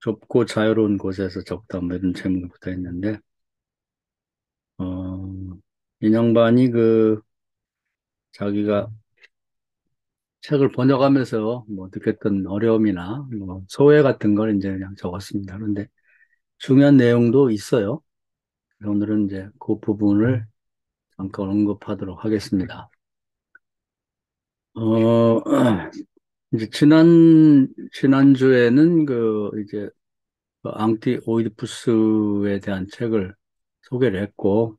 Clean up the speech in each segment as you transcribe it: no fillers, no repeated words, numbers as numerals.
좁고 자유로운 곳에서 적다 뭐 이런 제목이 붙어 있는데 어, 인양반이 자기가 책을 번역하면서 뭐 느꼈던 어려움이나 뭐 소외 같은 걸 이제 그냥 적었습니다. 그런데 중요한 내용도 있어요. 오늘은 이제 그 부분을 잠깐 언급하도록 하겠습니다. 어, 이제 지난주에는 이제 앙티 오이디푸스에 대한 책을 소개를 했고,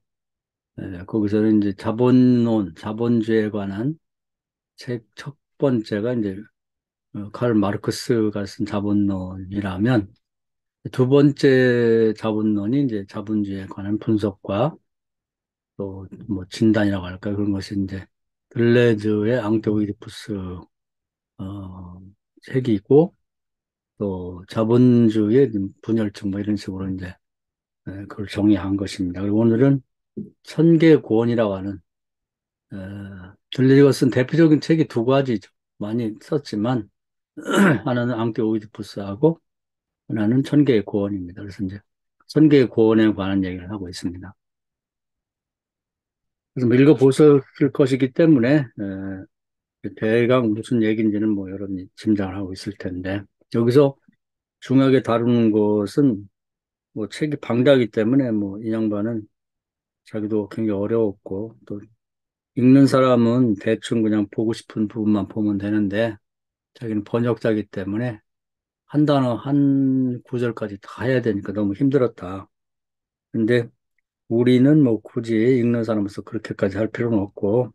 거기서는 이제 자본주의에 관한 책 첫 번째가 이제 칼 마르크스가 쓴 자본론이라면 두 번째 자본론이 이제 자본주의에 관한 분석과 또 뭐 진단이라고 할까 그런 것이 이제 들레즈의 앙티 오이디푸스 책이고 또 자본주의의 분열증 뭐 이런 식으로 이제 그걸 정의한 것입니다. 그리고 오늘은 천계구원이라고 하는 들레즈가 쓴 대표적인 책이 두 가지죠. 많이 썼지만 하나는 앙티 오이디푸스하고 하나는 천계의 구원입니다. 그래서 이제 천계의 구원에 관한 얘기를 하고 있습니다. 그래서 뭐 읽어보실 것이기 때문에 대강 무슨 얘기인지는 뭐 여러분이 짐작을 하고 있을 텐데 여기서 중요하게 다루는 것은 뭐 책이 방대하기 때문에 뭐 이 양반은 자기도 굉장히 어려웠고 또 읽는 사람은 대충 그냥 보고 싶은 부분만 보면 되는데 자기는 번역자이기 때문에 한 단어 한 구절까지 다 해야 되니까 너무 힘들었다. 근데 우리는 뭐 굳이 읽는 사람으로서 그렇게까지 할 필요는 없고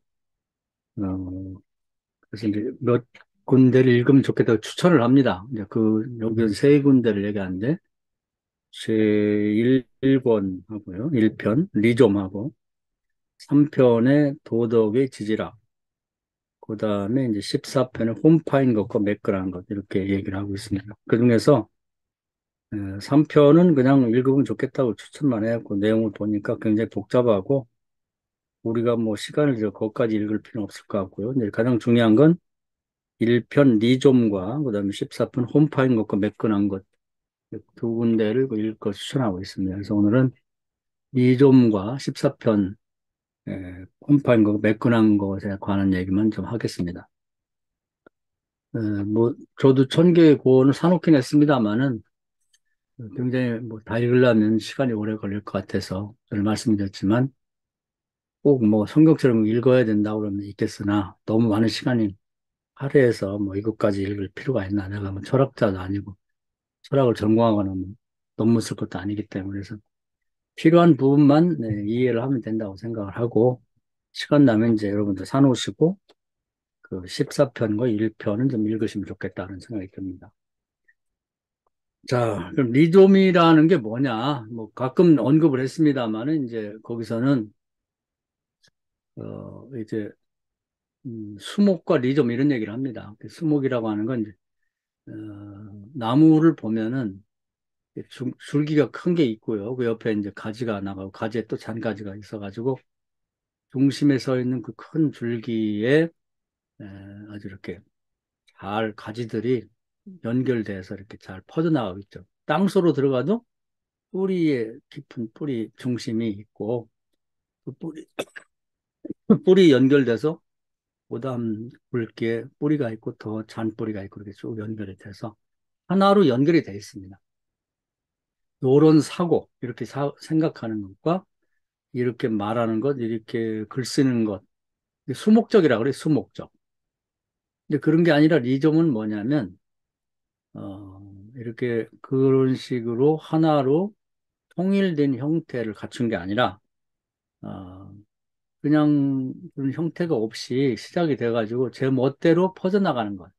그래서 이제 몇 군데를 읽으면 좋겠다고 추천을 합니다. 이제 여기 세 군데를 얘기하는데 제1권하고요. 1편 리좀하고 3편의 도덕의 지지락 그 다음에 이제 14편의 홈파인 것과 매끈한 것 이렇게 얘기를 하고 있습니다. 그중에서 3편은 그냥 읽으면 좋겠다고 추천만 해갖고 내용을 보니까 굉장히 복잡하고 우리가 뭐 시간을 들여 거기까지 읽을 필요는 없을 것 같고요. 이제 가장 중요한 건 1편 리좀과 그다음에 14편 홈파인 것과 매끈한 것 두 군데를 읽고 추천하고 있습니다. 그래서 오늘은 리좀과 14편 홈파인 것 매끈한 것에 관한 얘기만 좀 하겠습니다. 뭐 저도 천개의 고원을 사놓긴 했습니다만은 굉장히 뭐 다 읽으려면 시간이 오래 걸릴 것 같아서 저는 말씀드렸지만 꼭 뭐 성경처럼 읽어야 된다고 그러면 있겠으나 너무 많은 시간이 할애해서 뭐 이것까지 읽을 필요가 있나. 내가 뭐 철학자도 아니고 철학을 전공하거나 뭐 논문 쓸 것도 아니기 때문에 그래서 필요한 부분만 이해를 하면 된다고 생각을 하고 시간 나면 이제 여러분들 사놓으시고 그 14편과 1편은 좀 읽으시면 좋겠다는 생각이 듭니다. 자, 그럼 리좀이라는 게 뭐냐? 뭐 가끔 언급을 했습니다만은 이제 거기서는 이제 수목과 리좀 이런 얘기를 합니다. 그 수목이라고 하는 건 이제 나무를 보면은 줄기가 큰 게 있고요. 그 옆에 이제 가지가 나가고 가지에 또 잔가지가 있어가지고 중심에 서 있는 그 큰 줄기에 에, 아주 이렇게 잘 가지들이 연결돼서 이렇게 잘 퍼져나가고 있죠. 땅속으로 들어가도 뿌리에 깊은 뿌리 중심이 있고 그 뿌리 연결돼서 보담 굵기에 뿌리가 있고 더 잔뿌리가 있고 이렇게 쭉 연결이 돼서 하나로 연결이 되어 있습니다. 요런 사고 이렇게 생각하는 것과 이렇게 말하는 것, 이렇게 글 쓰는 것 수목적이라 그래, 수목적. 근데 그런 게 아니라 리점은 뭐냐면, 이렇게 그런 식으로 하나로 통일된 형태를 갖춘 게 아니라, 어, 그냥 그런 형태가 없이 시작이 돼가지고 제 멋대로 퍼져나가는 것.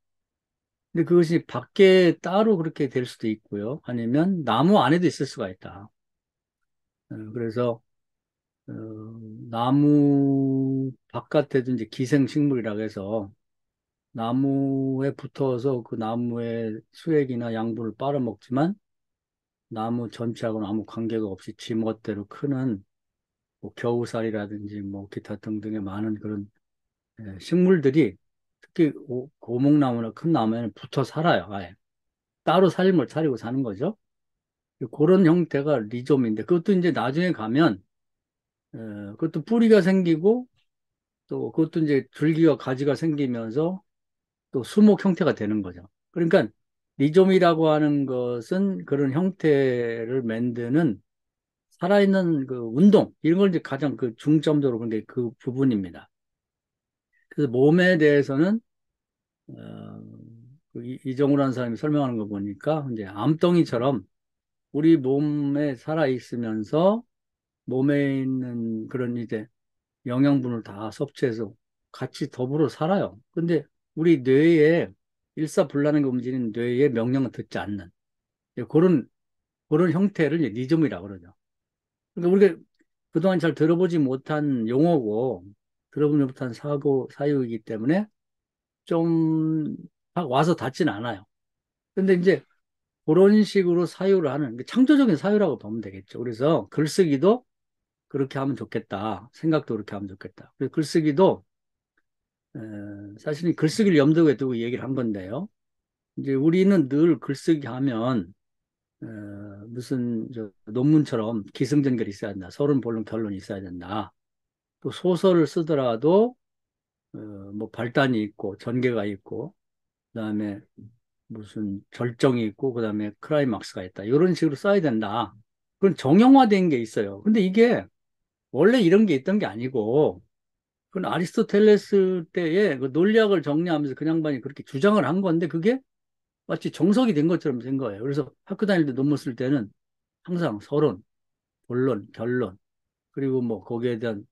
근데 그것이 밖에 따로 그렇게 될 수도 있고요. 아니면 나무 안에도 있을 수가 있다. 그래서, 어, 나무 바깥에도 이제 기생식물이라고 해서 나무에 붙어서 그 나무의 수액이나 양분을 빨아먹지만 나무 전체하고는 아무 관계가 없이 지멋대로 크는 뭐 겨우살이라든지 뭐 기타 등등의 많은 그런 식물들이 특히 고목나무나 큰 나무에는 붙어 살아요. 아예. 따로 삶을 차리고 사는 거죠. 그런 형태가 리좀인데 그것도 이제 나중에 가면 그것도 뿌리가 생기고 또 그것도 이제 줄기와 가지가 생기면서 또 수목 형태가 되는 거죠. 그러니까 리좀이라고 하는 것은 그런 형태를 만드는 살아있는 그 운동 이런 걸 이제 가장 그 중점적으로 본 게 그 부분입니다. 그래서 몸에 대해서는 어, 그 이정우라는 사람이 설명하는 거 보니까 이제 암덩이처럼 우리 몸에 살아 있으면서 몸에 있는 그런 이제 영양분을 다 섭취해서 같이 더불어 살아요. 근데 우리 뇌에 일사불란하게 움직이는 뇌의 명령을 듣지 않는 그런 형태를 이제 리즘이라고 그러죠. 그러니까 우리가 그동안 잘 들어보지 못한 용어고 들어보지 못한 사유이기 때문에 좀 와서 닿진 않아요. 근데 이제 그런 식으로 사유를 하는 창조적인 사유라고 보면 되겠죠. 그래서 글쓰기도 그렇게 하면 좋겠다. 생각도 그렇게 하면 좋겠다. 그래서 글쓰기도 사실은 글쓰기를 염두에 두고 얘기를 한 건데요. 이제 우리는 늘 글쓰기 하면 어, 무슨 논문처럼 기승전결이 있어야 된다. 서론, 본론, 결론이 있어야 된다. 또 소설을 쓰더라도 뭐 발단이 있고 전개가 있고 그다음에 무슨 절정이 있고 그다음에 클라이막스가 있다. 이런 식으로 써야 된다. 그건 정형화된 게 있어요. 근데 이게 원래 이런 게 있던 게 아니고 그건 아리스토텔레스 때의 그 논리학을 정리하면서 그 양반이 그렇게 주장을 한 건데 그게 마치 정석이 된 것처럼 된 거예요. 그래서 학교 다닐 때 논문 쓸 때는 항상 서론, 본론, 결론 그리고 뭐 거기에 대한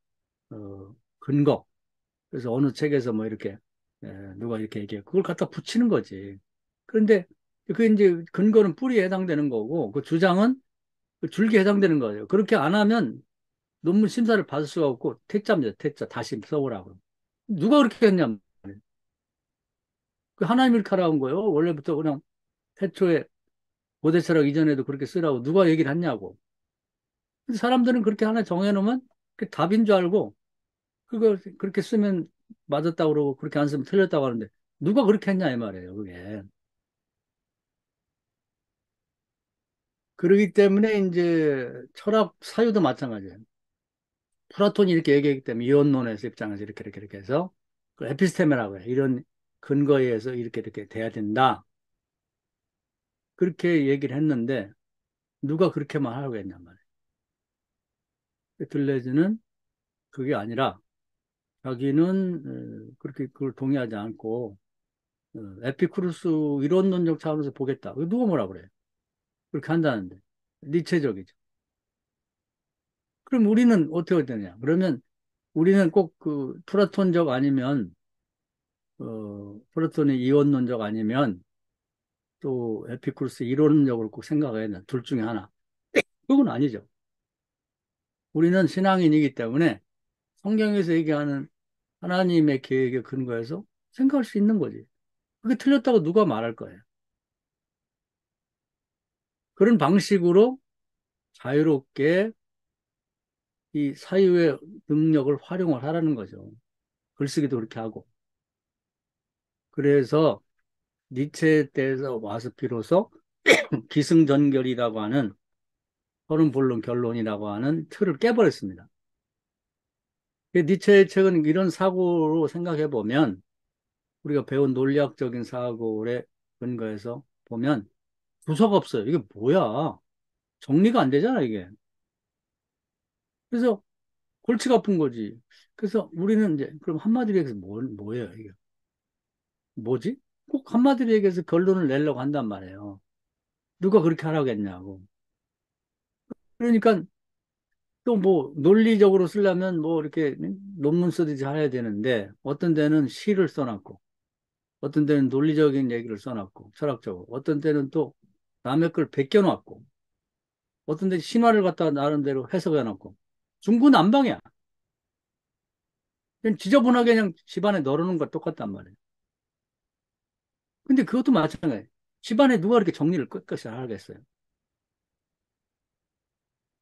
근거 그래서 어느 책에서 뭐 이렇게 누가 이렇게 얘기해 그걸 갖다 붙이는 거지. 그런데 그 이제 근거는 뿌리에 해당되는 거고 그 주장은 그 줄기에 해당되는 거예요. 그렇게 안 하면 논문 심사를 받을 수가 없고 퇴짜입니다. 퇴짜 다시 써보라고. 누가 그렇게 했냐 말이에요. 그 하나님이 이렇게 하라고 한 거예요. 원래부터 그냥 태초에 고대 철학 이전에도 그렇게 쓰라고 누가 얘기를 했냐고. 근데 사람들은 그렇게 하나 정해놓으면 그게 답인 줄 알고 그거 그렇게 쓰면 맞았다고 그러고 그렇게 안 쓰면 틀렸다고 하는데 누가 그렇게 했냐 이 말이에요. 그게. 그러기 때문에 이제 철학 사유도 마찬가지예요. 플라톤이 이렇게 얘기했기 때문에 이원론에서 입장에서 이렇게 해서 그 에피스테메라고 해요. 이런 근거에 의해서 이렇게 돼야 된다. 그렇게 얘기를 했는데 누가 그렇게만 하라고 했냔 말이에요. 들레즈는 그게 아니라 자기는 그렇게 그걸 동의하지 않고 에피쿠루스 이론론적 차원에서 보겠다. 누가 뭐라 그래? 그렇게 한다는데 니체적이죠. 그럼 우리는 어떻게 되냐? 그러면 우리는 꼭 그 플라톤적 아니면 플라톤의 이원론적 아니면 또 에피쿠르스 이론적으로 꼭 생각해야 된다. 둘 중에 하나. 그건 아니죠. 우리는 신앙인이기 때문에 성경에서 얘기하는 하나님의 계획에 근거해서 생각할 수 있는 거지. 그게 틀렸다고 누가 말할 거예요. 그런 방식으로 자유롭게 이 사유의 능력을 활용을 하라는 거죠. 글쓰기도 그렇게 하고. 그래서 니체 때에서 와서 비로소 기승전결이라고 하는 서른 본론 결론이라고 하는 틀을 깨버렸습니다. 니체의 책은 이런 사고로 생각해 보면 우리가 배운 논리학적인 사고에 근거해서 보면 두서가 없어요. 이게 뭐야? 정리가 안 되잖아, 이게. 그래서 골치가 아픈 거지. 그래서 우리는 이제 그럼 한마디로 얘기해서 뭐예요, 이게? 뭐지? 꼭 한마디로 얘기해서 결론을 내려고 한단 말이에요. 누가 그렇게 하라고 했냐고. 그러니까 또 뭐 논리적으로 쓰려면 뭐 이렇게 논문 쓰듯이 해야 되는데 어떤 데는 시를 써놨고 어떤 데는 논리적인 얘기를 써놨고 철학적으로 어떤 때는 또 남의 걸 베껴놨고 어떤 데 신화를 갖다가 나름대로 해석해놨고 중구난방이야. 그냥 지저분하게 그냥 집안에 널어놓은 거 똑같단 말이에요. 근데 그것도 마찬가지예요. 집안에 누가 이렇게 정리를 끝까지 하겠어요?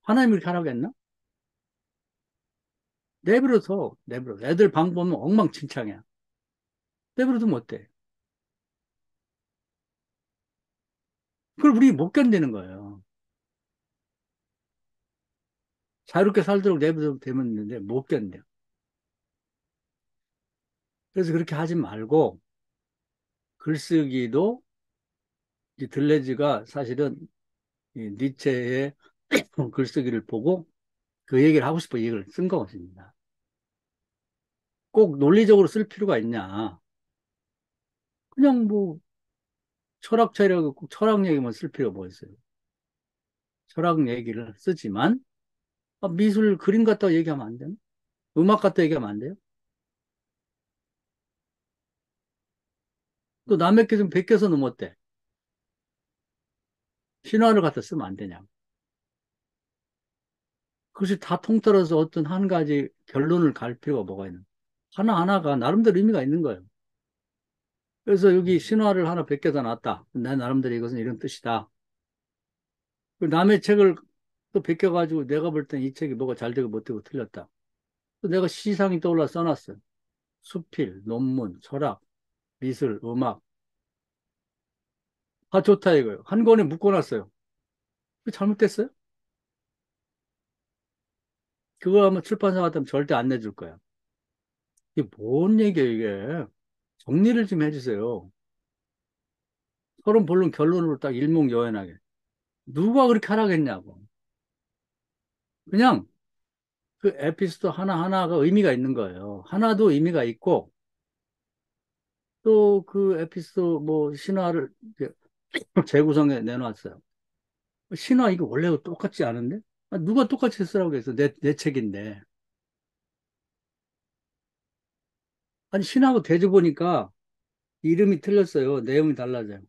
하나님이 이렇게 하라고 했나? 내버려둬. 애들 방 보면 엉망진창이야. 내버려두면 어때? 그걸 우리 못 견디는 거예요. 자유롭게 살도록 내버려 두면 되는데 못 견뎌. 그래서 그렇게 하지 말고 글쓰기도 이 들레즈가 사실은 이 니체의 글쓰기를 보고 그 얘기를 하고 싶어 얘기를 쓴 것입니다. 꼭 논리적으로 쓸 필요가 있냐. 그냥 뭐 철학자라고 꼭 철학 얘기만 쓸 필요가 뭐 있어요. 철학 얘기를 쓰지만 미술 그림 갖다 얘기하면 안 되나? 음악 갖다 얘기하면 안 돼요? 또 남의 게 좀 베껴서는 어때? 신화를 갖다 쓰면 안 되냐? 그것이 다 통틀어서 어떤 한 가지 결론을 갈 필요가 뭐가 있는? 하나하나가 나름대로 의미가 있는 거예요. 그래서 여기 신화를 하나 베껴다 놨다. 내 나름대로 이것은 이런 뜻이다. 그 남의 책을 또 베껴가지고 내가 볼 땐 이 책이 뭐가 잘 되고 못되고 틀렸다. 또 내가 시상이 떠올라 써놨어요. 수필, 논문, 철학, 미술, 음악. 다 좋다 이거예요. 한 권에 묶어놨어요. 그 잘못됐어요? 그거 아마 출판사 같으면 절대 안 내줄 거야. 이게 뭔 얘기예요, 이게. 정리를 좀 해주세요. 서론 본론 결론으로 딱 일목요연하게. 누가 그렇게 하라겠냐고. 그냥 그 에피소드 하나하나가 의미가 있는 거예요. 하나도 의미가 있고, 또 그 에피소드 뭐 신화를 이렇게 재구성해 내놨어요. 신화 이거 원래 똑같지 않은데? 누가 똑같이 쓰라고 했어? 내 책인데. 아니, 신화하고 대조 보니까 이름이 틀렸어요. 내용이 달라져요.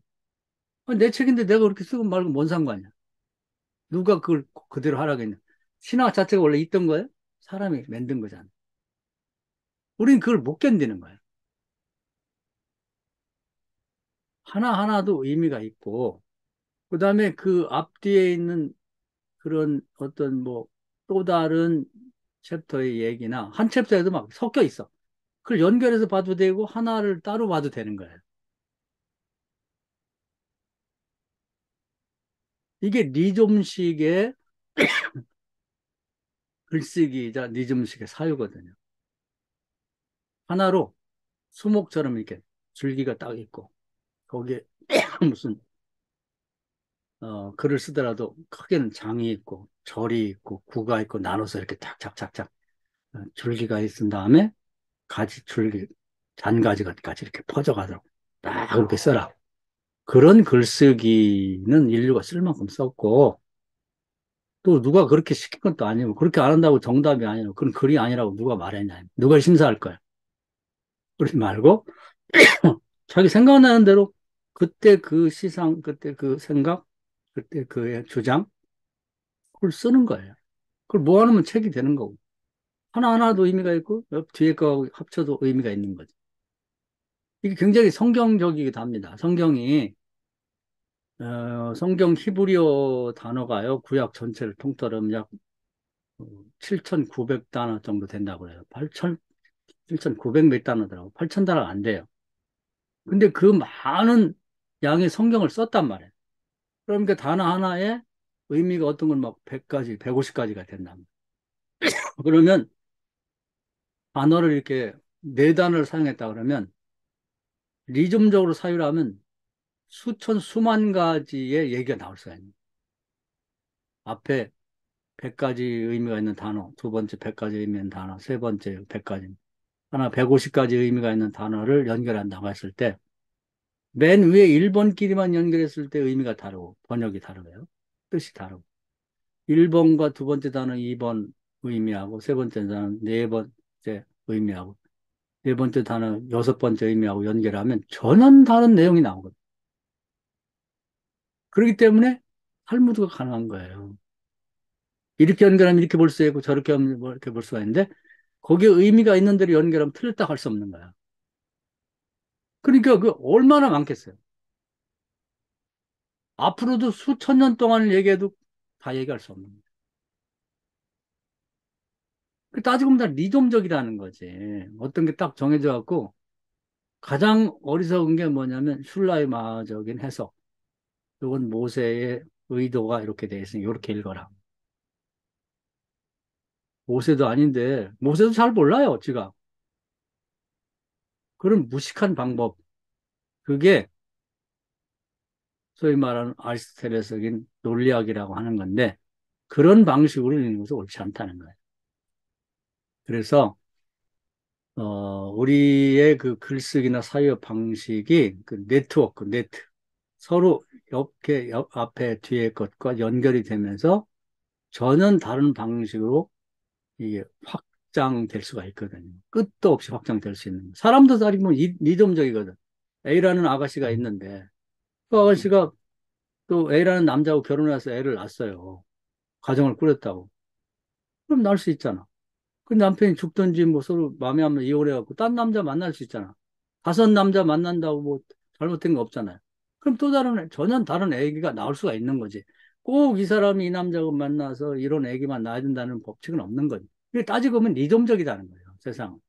아니, 내 책인데 내가 그렇게 쓰고 말고 뭔 상관이야? 누가 그걸 그대로 하라겠냐? 신화 자체가 원래 있던 거예요? 사람이 만든 거잖아. 우리는 그걸 못 견디는 거예요. 하나하나도 의미가 있고, 그 다음에 그 앞뒤에 있는 그런 어떤 뭐 또 다른 챕터의 얘기나 한 챕터에도 막 섞여 있어. 그걸 연결해서 봐도 되고 하나를 따로 봐도 되는 거예요. 이게 리좀식의 글쓰기이자 리즘식의 사유거든요. 하나로 수목처럼 이렇게 줄기가 딱 있고 거기에 무슨 글을 쓰더라도 크게는 장이 있고 절이 있고 구가 있고 나눠서 이렇게 착착착착 줄기가 있은 다음에 가지 줄기 잔가지까지 이렇게 퍼져가도록 딱 그렇게 써라. 그런 글쓰기는 인류가 쓸 만큼 썼고 또 누가 그렇게 시킨 것도 아니고 그렇게 안 한다고 정답이 아니고 그런 글이 아니라고 누가 말했냐. 누가 심사할 거야. 그러지 말고 자기 생각나는 대로 그때 그 시상, 그때 그 생각, 그때 그의 주장, 그걸 쓰는 거예요. 그걸 모아놓으면 책이 되는 거고. 하나하나도 의미가 있고, 옆 뒤에 거 합쳐도 의미가 있는 거죠. 이게 굉장히 성경적이기도 합니다. 성경 히브리어 단어가요, 구약 전체를 통틀으면 약 7,900단어 정도 된다고 해요. 8천, 7,900 몇 단어더라고. 8,000단어가 안 돼요. 근데 그 많은 양의 성경을 썼단 말이에요. 그러니까 단어 하나에 의미가 어떤 건 막 100가지, 150가지가 된다. 그러면 단어를 이렇게 네 단어를 사용했다 그러면 리즘적으로 사유하면 수천, 수만 가지의 얘기가 나올 수가 있는. 앞에 100가지 의미가 있는 단어, 두 번째 100가지 의미 있는 단어, 세 번째 100가지, 하나 150가지 의미가 있는 단어를 연결한다고 했을 때, 맨 위에 1번끼리만 연결했을 때 의미가 다르고, 번역이 다르고요. 뜻이 다르고. 1번과 두 번째 단어 2번 의미하고, 세 번째 단어 네 번째 의미하고, 네 번째 단어 여섯 번째 의미하고 연결하면 전혀 다른 내용이 나오거든요. 그렇기 때문에 탈무드가 가능한 거예요. 이렇게 연결하면 이렇게 볼 수 있고 저렇게 하면 뭐 이렇게 볼 수가 있는데 거기에 의미가 있는 대로 연결하면 틀렸다 할 수 없는 거야. 그러니까 그 얼마나 많겠어요. 앞으로도 수천 년 동안을 얘기해도 다 얘기할 수 없는 거야. 그 따지고 보면 다 리dom적이라는 거지. 어떤 게 딱 정해져 갖고 가장 어리석은 게 뭐냐면 슐라이마적인 해석. 이건 모세의 의도가 이렇게 돼 있으니 이렇게 읽어라. 모세도 아닌데 모세도 잘 몰라요, 지가. 그런 무식한 방법. 그게 소위 말하는 아리스토텔레스적인 논리학이라고 하는 건데 그런 방식으로 읽는 것은 옳지 않다는 거예요. 그래서 우리의 그 글쓰기나 사유 방식이 그 네트워크, 네트 서로 옆에 앞에 뒤에 것과 연결이 되면서 전혀 다른 방식으로 이게 확장될 수가 있거든요. 끝도 없이 확장될 수 있는. 사람도 다 보면 이dom적이거든. A라는 아가씨가 있는데 그 아가씨가 또 A라는 남자하고 결혼해서 애를 낳았어요. 가정을 꾸렸다고. 그럼 낳을 수 있잖아. 그 남편이 죽든지 뭐 서로 마음에 안 이혼해갖고 딴 남자 만날 수 있잖아. 다섯 남자 만난다고 뭐 잘못된 거 없잖아요. 그럼 또 다른 전혀 다른 애기가 나올 수가 있는 거지. 꼭 이 사람이 이 남자가 만나서 이런 애기만 낳아야 된다는 법칙은 없는 거지. 이게 따지고 보면 이dom적이라는 거예요. 세상은.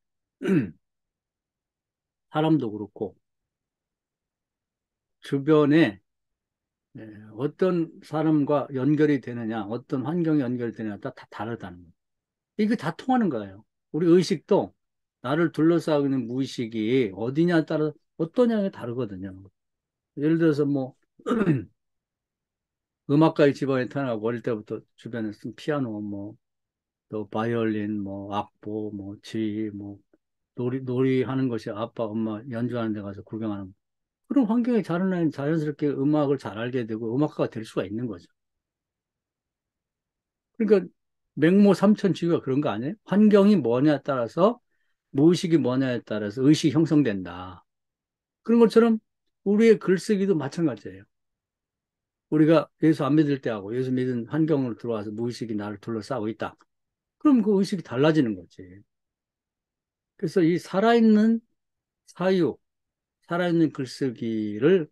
사람도 그렇고 주변에 어떤 사람과 연결이 되느냐, 어떤 환경이 연결이 되느냐 다 다르다는 거예요. 이게 다 통하는 거예요. 우리 의식도 나를 둘러싸고 있는 무의식이 어디냐에 따라 어떠냐에 다르거든요. 예를 들어서 뭐 음악가의 집안에 태어나고 어릴 때부터 주변에 쓴 피아노 뭐 또 바이올린 뭐 악보 뭐 지휘 뭐 놀이 하는 것이 아빠 엄마 연주하는 데 가서 구경하는 그런 환경에 자라나면 자연스럽게 음악을 잘 알게 되고 음악가가 될 수가 있는 거죠. 그러니까 맹모삼천지유가 그런 거 아니에요? 환경이 뭐냐에 따라서 무의식이 뭐냐에 따라서 의식이 형성된다. 그런 것처럼 우리의 글쓰기도 마찬가지예요. 우리가 예수 안 믿을 때하고 예수 믿은 환경으로 들어와서 무의식이 나를 둘러싸고 있다. 그럼 그 의식이 달라지는 거지. 그래서 이 살아있는 사유, 살아있는 글쓰기를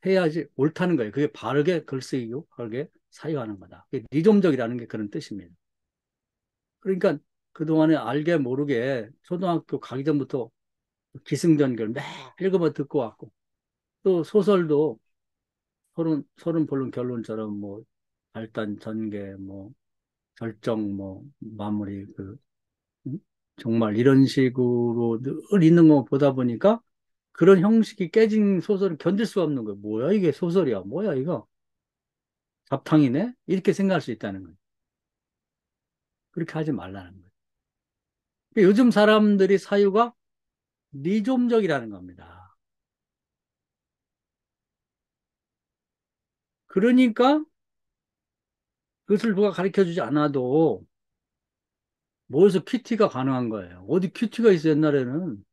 해야지 옳다는 거예요. 그게 바르게 글쓰기고 바르게 사유하는 거다. 니dom적이라는 게 그런 뜻입니다. 그러니까 그동안에 알게 모르게 초등학교 가기 전부터 기승전결 매일 읽어봐 듣고 왔고 또 소설도 서른 본론 결론처럼 뭐 발단 전개 뭐 결정 뭐 마무리 음? 정말 이런 식으로 늘 있는 거 보다 보니까 그런 형식이 깨진 소설을 견딜 수가 없는 거예요. 뭐야 이게 소설이야 뭐야 이거 잡탕이네 이렇게 생각할 수 있다는 거예요. 그렇게 하지 말라는 거예요. 그러니까 요즘 사람들이 사유가 미좀적이라는 겁니다. 그러니까 그것을 누가 가르쳐 주지 않아도 뭐에서 큐티가 가능한 거예요. 어디 큐티가 있어 옛날에는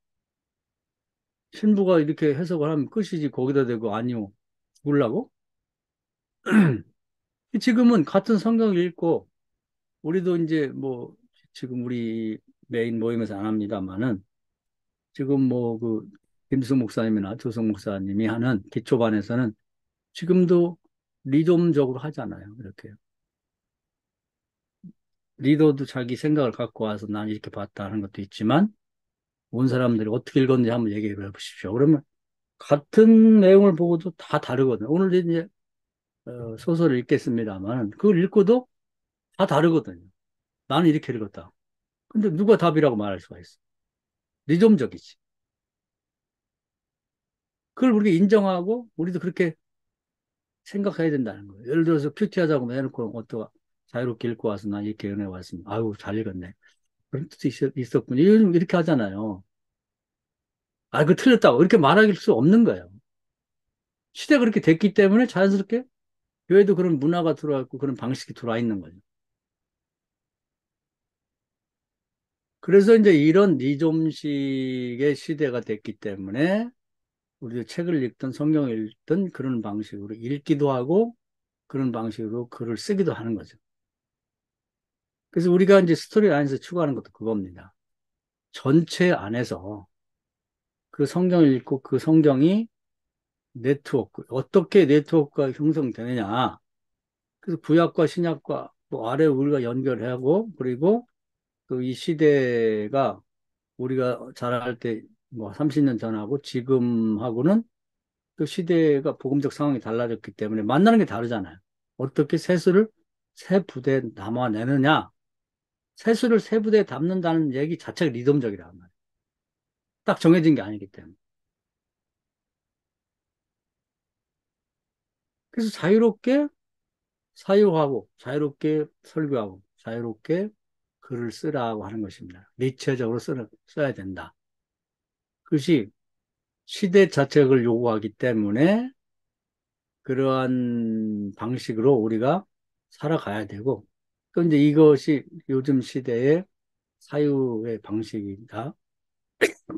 신부가 이렇게 해석을 하면 끝이지 거기다 대고 아니요 죽으려고? 지금은 같은 성경을 읽고 우리도 이제 뭐 지금 우리 메인 모임에서 안 합니다만은 지금 뭐 그 김수 목사님이나 조성 목사님이 하는 기초반에서는 지금도 리듬적으로 하잖아요. 이렇게 리더도 자기 생각을 갖고 와서 난 이렇게 봤다 하는 것도 있지만 온 사람들이 어떻게 읽었는지 한번 얘기해 보십시오. 그러면 같은 내용을 보고도 다 다르거든요. 오늘 이제 소설을 읽겠습니다만 그걸 읽고도 다 다르거든요. 나는 이렇게 읽었다. 근데 누가 답이라고 말할 수가 있어? 리점적이지. 그걸 우리가 인정하고 우리도 그렇게 생각해야 된다는 거예요. 예를 들어서 큐티하자고 해놓고 어떠 자유롭게 읽고 와서 난 이렇게 연애 왔습니다. 아유 잘 읽었네. 그런 뜻이 있었군요. 요즘 이렇게 하잖아요. 아, 그 틀렸다고 이렇게 말할 수 없는 거예요. 시대가 그렇게 됐기 때문에 자연스럽게 교회도 그런 문화가 들어와 있고 그런 방식이 들어와 있는 거죠. 그래서 이제 이런 리좀식의 시대가 됐기 때문에 우리도 책을 읽든 성경을 읽든 그런 방식으로 읽기도 하고 그런 방식으로 글을 쓰기도 하는 거죠. 그래서 우리가 이제 스토리 안에서 추구하는 것도 그겁니다. 전체 안에서 그 성경을 읽고 그 성경이 네트워크, 어떻게 네트워크가 형성되느냐. 그래서 구약과 신약과 또 아래 우리가 연결하고 그리고 또 이 시대가 우리가 자랄 때 뭐 30년 전하고 지금하고는 그 시대가 복음적 상황이 달라졌기 때문에 만나는 게 다르잖아요. 어떻게 세수를 세 부대에 담아내느냐. 세수를 세 부대에 담는다는 얘기 자체가 리듬적이란 말이에요. 딱 정해진 게 아니기 때문에. 그래서 자유롭게 사유하고, 자유롭게 설교하고, 자유롭게 글을 쓰라고 하는 것입니다. 리체적으로 써야 된다. 그것이 시대 자체가 그걸 요구하기 때문에 그러한 방식으로 우리가 살아가야 되고, 또 이제 이것이 요즘 시대의 사유의 방식이다.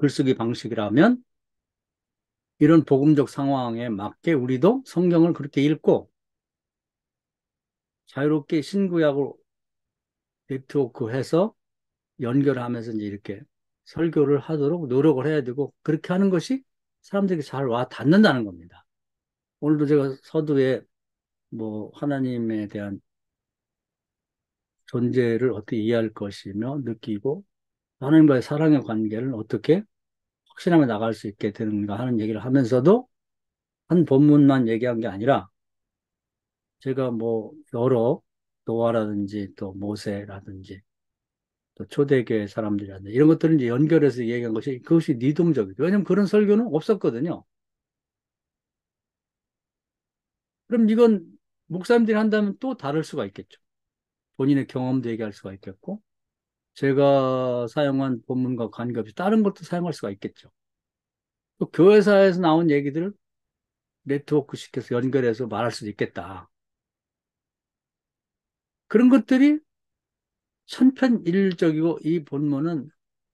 글쓰기 방식이라면 이런 복음적 상황에 맞게 우리도 성경을 그렇게 읽고 자유롭게 신구약을 네트워크해서 연결하면서 이제 이렇게 설교를 하도록 노력을 해야 되고 그렇게 하는 것이 사람들이 잘 와 닿는다는 겁니다. 오늘도 제가 서두에 뭐 하나님에 대한 존재를 어떻게 이해할 것이며 느끼고 하나님과의 사랑의 관계를 어떻게 확신하며 나갈 수 있게 되는가 하는 얘기를 하면서도 한 본문만 얘기한 게 아니라 제가 뭐 여러 노아라든지 또 모세라든지 또 초대교회 사람들이라든지 이런 것들을 이제 연결해서 얘기한 것이 그것이 니동적이죠. 왜냐면 그런 설교는 없었거든요. 그럼 이건 목사님들이 한다면 또 다를 수가 있겠죠. 본인의 경험도 얘기할 수가 있겠고 제가 사용한 본문과 관계없이 다른 것도 사용할 수가 있겠죠. 또 교회사에서 나온 얘기들을 네트워크 시켜서 연결해서 말할 수도 있겠다. 그런 것들이 천편일률적이고 이 본문은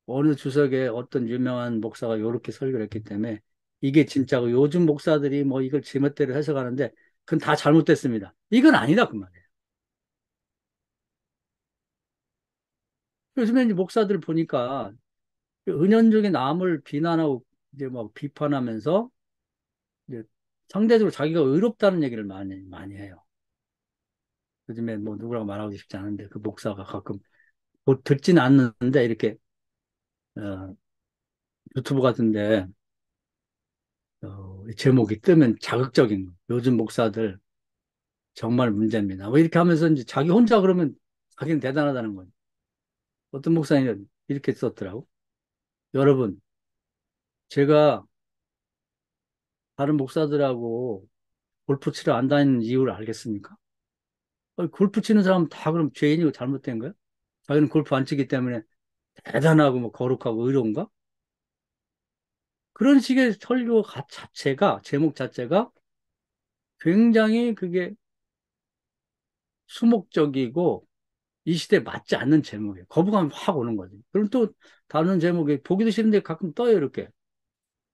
어느 주석에 어떤 유명한 목사가 이렇게 설교를 했기 때문에 이게 진짜고 요즘 목사들이 뭐 이걸 지멋대로 해석하는데 그건 다 잘못됐습니다. 이건 아니다 그 말이에요. 요즘에 이제 목사들 보니까 은연중에 남을 비난하고 이제 막 비판하면서 이제 상대적으로 자기가 의롭다는 얘기를 많이 해요. 요즘에 뭐 누구라고 말하고 싶지 않은데 그 목사가 가끔 곧 듣지는 않는데 이렇게 어, 유튜브 같은데 제목이 뜨면 자극적인 거. 요즘 목사들 정말 문제입니다. 뭐 이렇게 하면서 이제 자기 혼자 그러면 자기는 대단하다는 거예요. 어떤 목사님이 이렇게 썼더라고. 여러분, 제가 다른 목사들하고 골프 치러 안 다니는 이유를 알겠습니까? 골프 치는 사람 다 그럼 죄인이고 잘못된 거야? 자기는 골프 안 치기 때문에 대단하고 뭐 거룩하고 의로운가? 그런 식의 설교 자체가, 제목 자체가 굉장히 그게 수목적이고 이 시대에 맞지 않는 제목이에요. 거부감이 확 오는 거지. 그럼 또 다른 제목이 보기도 싫은데 가끔 떠요, 이렇게.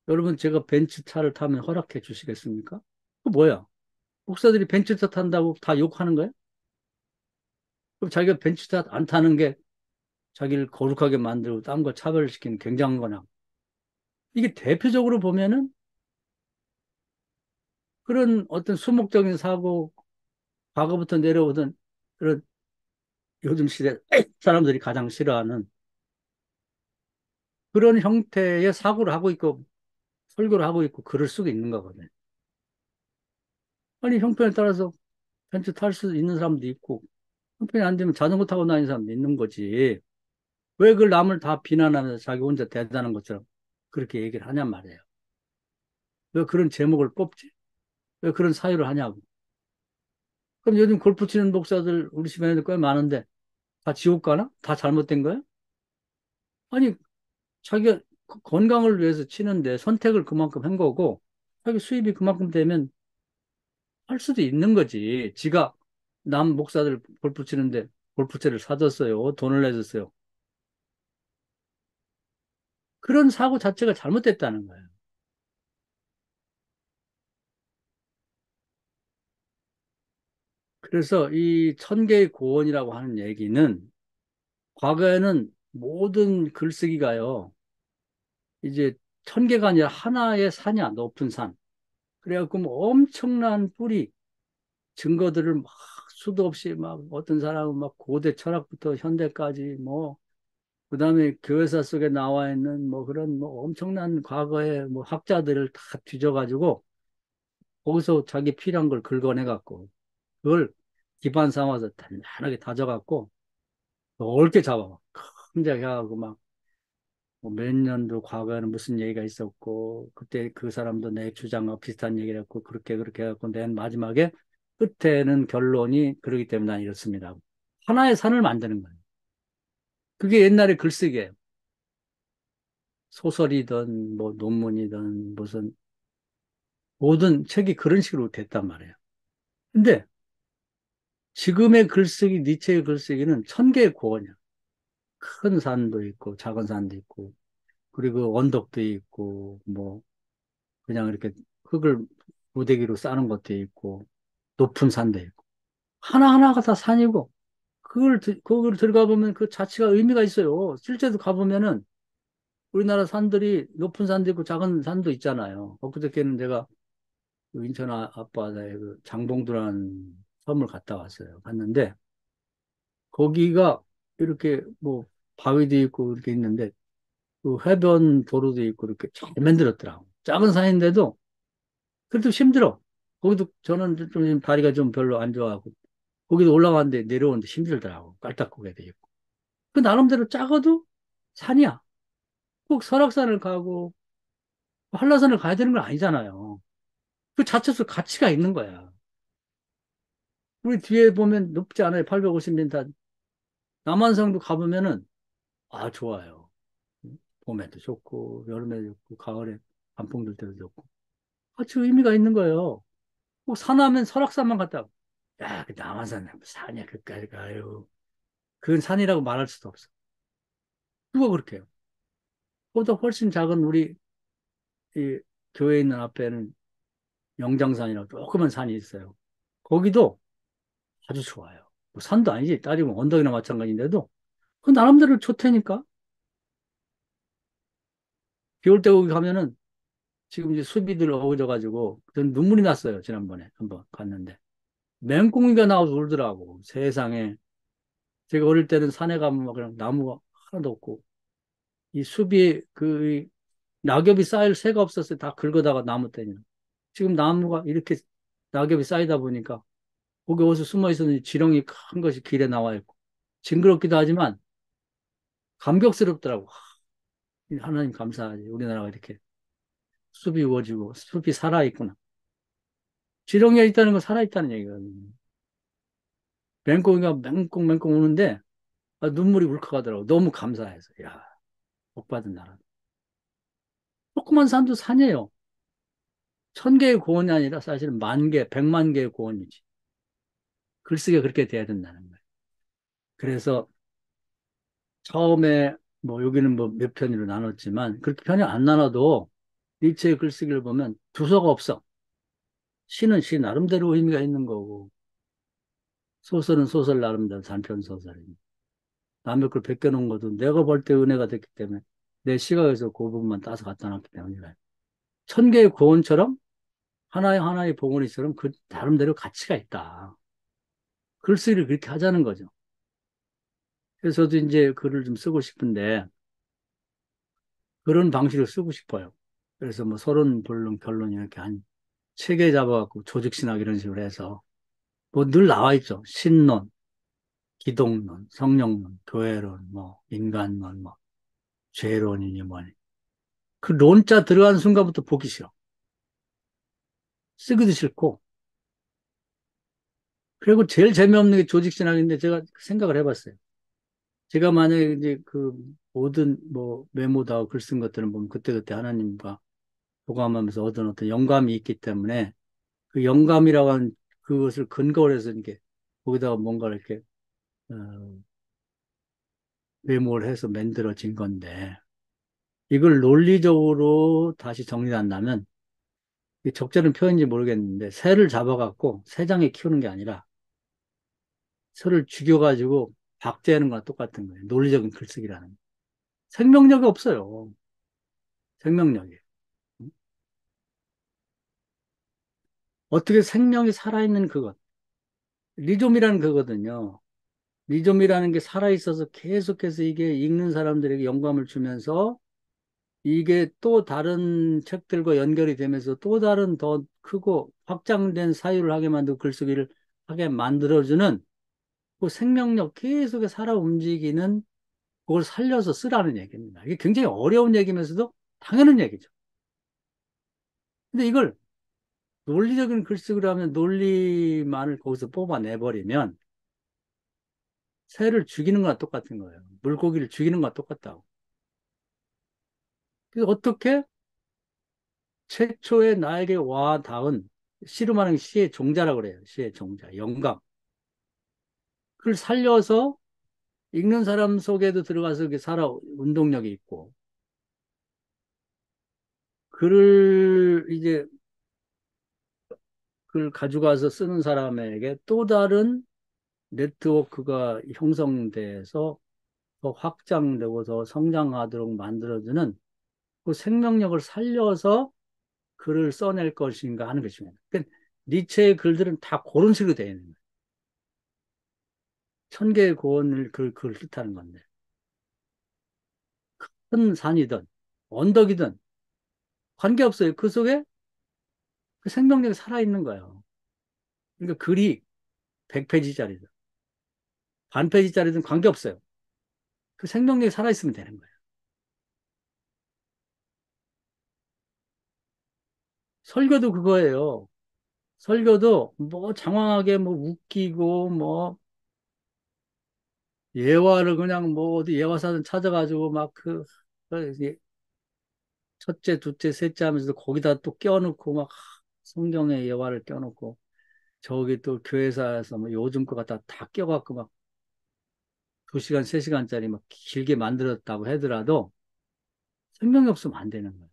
여러분, 제가 벤츠차를 타면 허락해 주시겠습니까? 그 뭐야? 목사들이 벤츠차 탄다고 다 욕하는 거야? 그럼 자기가 벤츠차 안 타는 게 자기를 거룩하게 만들고 딴 거 차별시키는 굉장한 거나. 이게 대표적으로 보면은 그런 어떤 수목적인 사고, 과거부터 내려오던 그런 요즘 시대 사람들이 가장 싫어하는 그런 형태의 사고를 하고 있고 설교를 하고 있고 글을 쓰고 있는 거거든요. 아니, 형편에 따라서 벤츠 탈 수 있는 사람도 있고, 형편이 안 되면 자전거 타고 다니는 사람도 있는 거지. 왜 그걸 남을 다 비난하면서 자기 혼자 대단한 것처럼 그렇게 얘기를 하냔 말이에요. 왜 그런 제목을 뽑지? 왜 그런 사유를 하냐고. 그럼 요즘 골프 치는 목사들 우리 주변에도 꽤 많은데 다 지옥 가나? 다 잘못된 거야? 아니, 자기가 건강을 위해서 치는데 선택을 그만큼 한 거고, 자기 수입이 그만큼 되면 할 수도 있는 거지. 지가 남 목사들 골프 치는데 골프채를 사줬어요. 돈을 내줬어요. 그런 사고 자체가 잘못됐다는 거예요. 그래서 이 천개의 고원이라고 하는 얘기는 과거에는 모든 글쓰기가요. 이제 천개가 아니라 하나의 산이야, 높은 산. 그래갖고 뭐 엄청난 뿌리, 증거들을 막 수도 없이 막 어떤 사람은 막 고대 철학부터 현대까지 뭐 그다음에 교회사 속에 나와 있는 뭐 그런 뭐 엄청난 과거의 뭐 학자들을 다 뒤져가지고 거기서 자기 필요한 걸 긁어내갖고, 그걸 기반 삼아서 단단하게 다져갖고, 넓게 잡아. 큰 자기 하고 막, 뭐몇 년도 과거에는 무슨 얘기가 있었고, 그때 그 사람도 내 주장과 비슷한 얘기를 했고, 그렇게 해갖고, 맨 마지막에 끝에는 결론이 그러기 때문에 난 이렇습니다. 하나의 산을 만드는 거예요. 그게 옛날에 글쓰기예요. 소설이든, 뭐, 논문이든, 무슨, 모든 책이 그런 식으로 됐단 말이에요. 근데 지금의 글쓰기, 니체의 글쓰기는 천 개의 고원이야. 큰 산도 있고, 작은 산도 있고, 그리고 언덕도 있고, 뭐, 그냥 이렇게 흙을 무대기로 싸는 것도 있고, 높은 산도 있고. 하나하나가 다 산이고, 그걸 들어가 보면 그 자체가 의미가 있어요. 실제로 가보면은 우리나라 산들이 높은 산도 있고 작은 산도 있잖아요. 엊그저께는 제가 그 인천 앞바다에 그 장봉두라는 섬을 갔다 왔어요. 갔는데, 거기가 이렇게 뭐 바위도 있고 이렇게 있는데, 그 해변 도로도 있고 이렇게 잘 만들었더라고. 작은 산인데도 그래도 힘들어. 거기도 저는 좀 다리가 좀 별로 안 좋아하고 거기도 올라가는데 내려오는데 힘들더라고. 깔딱고개 돼 있고. 그 나름대로 작아도 산이야. 꼭 설악산을 가고 한라산을 가야 되는 건 아니잖아요. 그 자체에서 가치가 있는 거야. 우리 뒤에 보면 높지 않아요. 850m. 남한산도 가보면은 아 좋아요. 봄에도 좋고 여름에도 좋고 가을에 단풍 들 때도 좋고 가치 의미가 있는 거예요. 꼭 산하면 설악산만 갔다 고 야, 그 남한산 산이야 그까지 가요. 그건 산이라고 말할 수도 없어. 누가 그렇게 해요? 그보다 훨씬 작은 우리 이 교회 있는 앞에는 영장산이라고 조그만 산이 있어요. 거기도 아주 좋아요. 뭐 산도 아니지 따지면 언덕이나 마찬가지인데도 그 나름대로 좋다니까. 비 올 때 거기 가면은 지금 이제 수비들 어우져가지고 전 눈물이 났어요. 지난번에 한번 갔는데 맹꽁이가 나와서 울더라고. 세상에. 제가 어릴 때는 산에 가면 막 그냥 나무가 하나도 없고 이 숲이 그 낙엽이 쌓일 새가 없었어요. 다 긁어다가 나무 때문에. 지금 나무가 이렇게 낙엽이 쌓이다 보니까 거기 어디서 숨어 있었는지 지렁이 큰 것이 길에 나와 있고 징그럽기도 하지만 감격스럽더라고. 하나님 감사하지. 우리나라가 이렇게 숲이 우거지고 숲이 살아있구나. 지렁이가 있다는 건 살아있다는 얘기거든요. 맹꽁이가 맹꽁맹꽁 우는데 아, 눈물이 울컥하더라고. 너무 감사해서. 야, 복 받은 나라. 조그만 산도 산이에요. 천 개의 고원이 아니라 사실은 만 개, 백만 개의 고원이지. 글쓰기가 그렇게 돼야 된다는 거예요. 그래서 처음에 뭐 여기는 뭐 몇 편으로 나눴지만 그렇게 편이 안 나눠도 니체의 글쓰기를 보면 두서가 없어. 시는 시 나름대로 의미가 있는 거고 소설은 소설 나름대로 단편소설입니다. 남의 걸 베껴놓은 것도 내가 볼 때 은혜가 됐기 때문에 내 시각에서 그 부분만 따서 갖다 놨기 때문이라. 천 개의 고원처럼 하나의 봉우리처럼 그 나름대로 가치가 있다. 글쓰기를 그렇게 하자는 거죠. 그래서 저도 이제 글을 좀 쓰고 싶은데 그런 방식으로 쓰고 싶어요. 그래서 뭐 서론, 본론, 결론 이렇게 한 체계 잡아갖고 조직신학 이런 식으로 해서 뭐 늘 나와 있죠. 신론, 기독론, 성령론, 교회론, 뭐 인간론, 뭐 죄론이니 뭐니. 그 론자 들어가는 순간부터 보기 싫어. 쓰기도 싫고. 그리고 제일 재미없는 게 조직신학인데 제가 생각을 해봤어요. 제가 만약에 이제 그 모든 뭐 메모다 글 쓴 것들은 보면 그때그때 하나님과 교감하면서 얻은 어떤 영감이 있기 때문에 그 영감이라고 하는 그것을 근거로 해서 이렇게 거기다가 뭔가 이렇게 어, 메모를 해서 만들어진 건데 이걸 논리적으로 다시 정리한다면 이 적절한 표현인지 모르겠는데 새를 잡아갖고 새장에 키우는 게 아니라 새를 죽여가지고 박제하는 거랑 똑같은 거예요. 논리적인 글쓰기라는 거. 생명력이 없어요. 생명력이. 어떻게 생명이 살아있는 그것. 리좀이라는 거거든요. 리좀이라는 게 살아있어서 계속해서 이게 읽는 사람들에게 영감을 주면서 이게 또 다른 책들과 연결이 되면서 또 다른 더 크고 확장된 사유를 하게 만들고 글쓰기를 하게 만들어주는 그 생명력 계속에 살아 움직이는 그걸 살려서 쓰라는 얘기입니다. 이게 굉장히 어려운 얘기면서도 당연한 얘기죠. 근데 이걸 논리적인 글쓰기를 하면 논리만을 거기서 뽑아내버리면 새를 죽이는 거나 똑같은 거예요. 물고기를 죽이는 거나 똑같다고. 그래서 어떻게 최초의 나에게 와 닿은 씨름하는 시의 종자라고 그래요. 시의 종자, 영감. 그걸 살려서 읽는 사람 속에도 들어가서 이렇게 살아 운동력이 있고 글을 이제 그걸 가져가서 쓰는 사람에게 또 다른 네트워크가 형성돼서 더 확장되고 더 성장하도록 만들어주는 그 생명력을 살려서 글을 써낼 것인가 하는 것입니다. 그러니까 니체의 글들은 다 그런 식으로 되어 있는 거예요. 천 개의 고원을 그걸 뜻하는 건데 큰 산이든 언덕이든 관계없어요. 그 속에 그 생명력이 살아있는 거예요. 그러니까 글이 100페이지짜리든 반 페이지짜리든 관계없어요. 그 생명력이 살아있으면 되는 거예요. 설교도 그거예요. 설교도 뭐 장황하게 뭐 웃기고 뭐 예화를 그냥 뭐 어디 예화사전 찾아가지고 막그 첫째, 둘째, 셋째 하면서 거기다 또 껴놓고 막 성경의 예화를 껴놓고 저기 또 교회사에서 뭐 요즘 거 갖다 다 껴갖고 막 2시간, 3시간짜리 막 길게 만들었다고 하더라도 생명이 없으면 안 되는 거예요.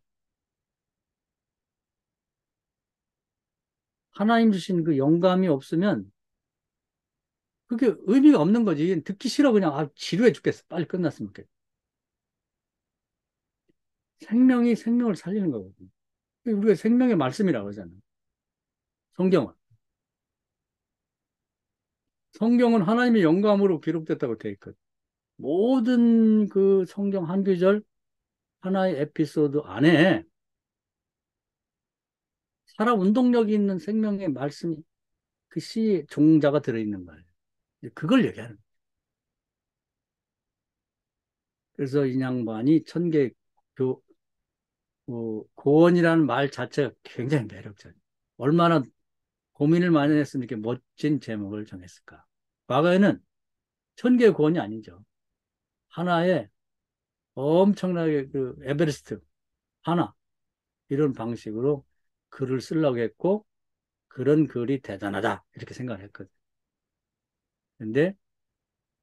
하나님 주신 그 영감이 없으면 그게 의미가 없는 거지. 듣기 싫어. 그냥, 지루해 죽겠어. 빨리 끝났으면 좋겠어. 생명이 생명을 살리는 거거든요. 우리가 생명의 말씀이라고 하잖아요. 성경은. 성경은 하나님의 영감으로 기록됐다고 되어 있거든. 모든 그 성경 한 구절, 하나의 에피소드 안에 살아 운동력이 있는 생명의 말씀이 그 시 종자가 들어있는 거예요. 그걸 얘기하는 거예요. 그래서 이 양반이 천계 교, 고원이라는 말 자체가 굉장히 매력적이에요. 얼마나 고민을 많이 했으면 이렇게 멋진 제목을 정했을까. 과거에는 천개 고원이 아니죠. 하나의 엄청나게 그 에베레스트 하나 이런 방식으로 글을 쓰려고 했고 그런 글이 대단하다 이렇게 생각을 했거든. 근데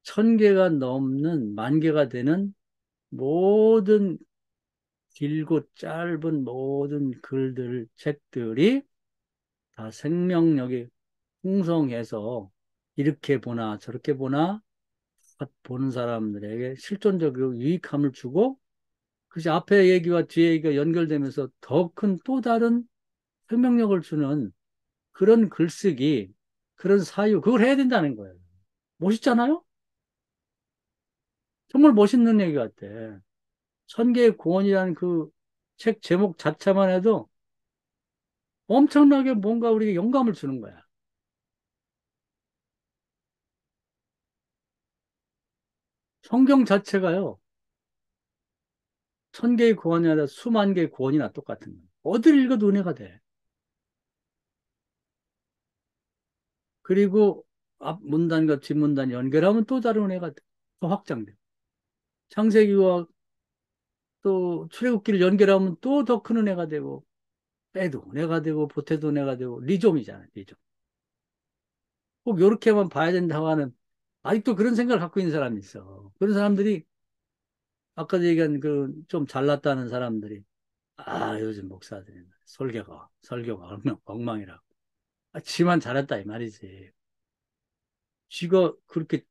1,000개가 넘는 10,000개가 되는 모든 길고 짧은 모든 글들, 책들이 다 생명력이 풍성해서 이렇게 보나 저렇게 보나 보는 사람들에게 실존적으로 유익함을 주고 그것이 앞에 얘기와 뒤에 얘기가 연결되면서 더 큰 또 다른 생명력을 주는 그런 글쓰기, 그런 사유, 그걸 해야 된다는 거예요. 멋있잖아요? 정말 멋있는 얘기 같아. 천개의 공원이라는 그 책 제목 자체만 해도 엄청나게 뭔가 우리에게 영감을 주는 거야. 성경 자체가요, 1,000개의 구원이 아니라 수만 개의 구원이나 똑같은 거예요. 어딜 읽어도 은혜가 돼. 그리고 앞 문단과 뒷문단 연결하면 또 다른 은혜가 더 확장돼. 창세기와 또 출애굽기를 연결하면 또 더 큰 은혜가 되고, 빼도 은혜가 되고, 보태도 은혜가 되고, 리좀이잖아요, 리좀. 꼭 이렇게만 봐야 된다고 하는, 아직도 그런 생각을 갖고 있는 사람이 있어. 그런 사람들이, 아까 얘기한 그 좀 잘났다는 사람들이, 요즘 목사들이 설교가 엉망이라고. 지만 잘했다, 이 말이지. 지가 그렇게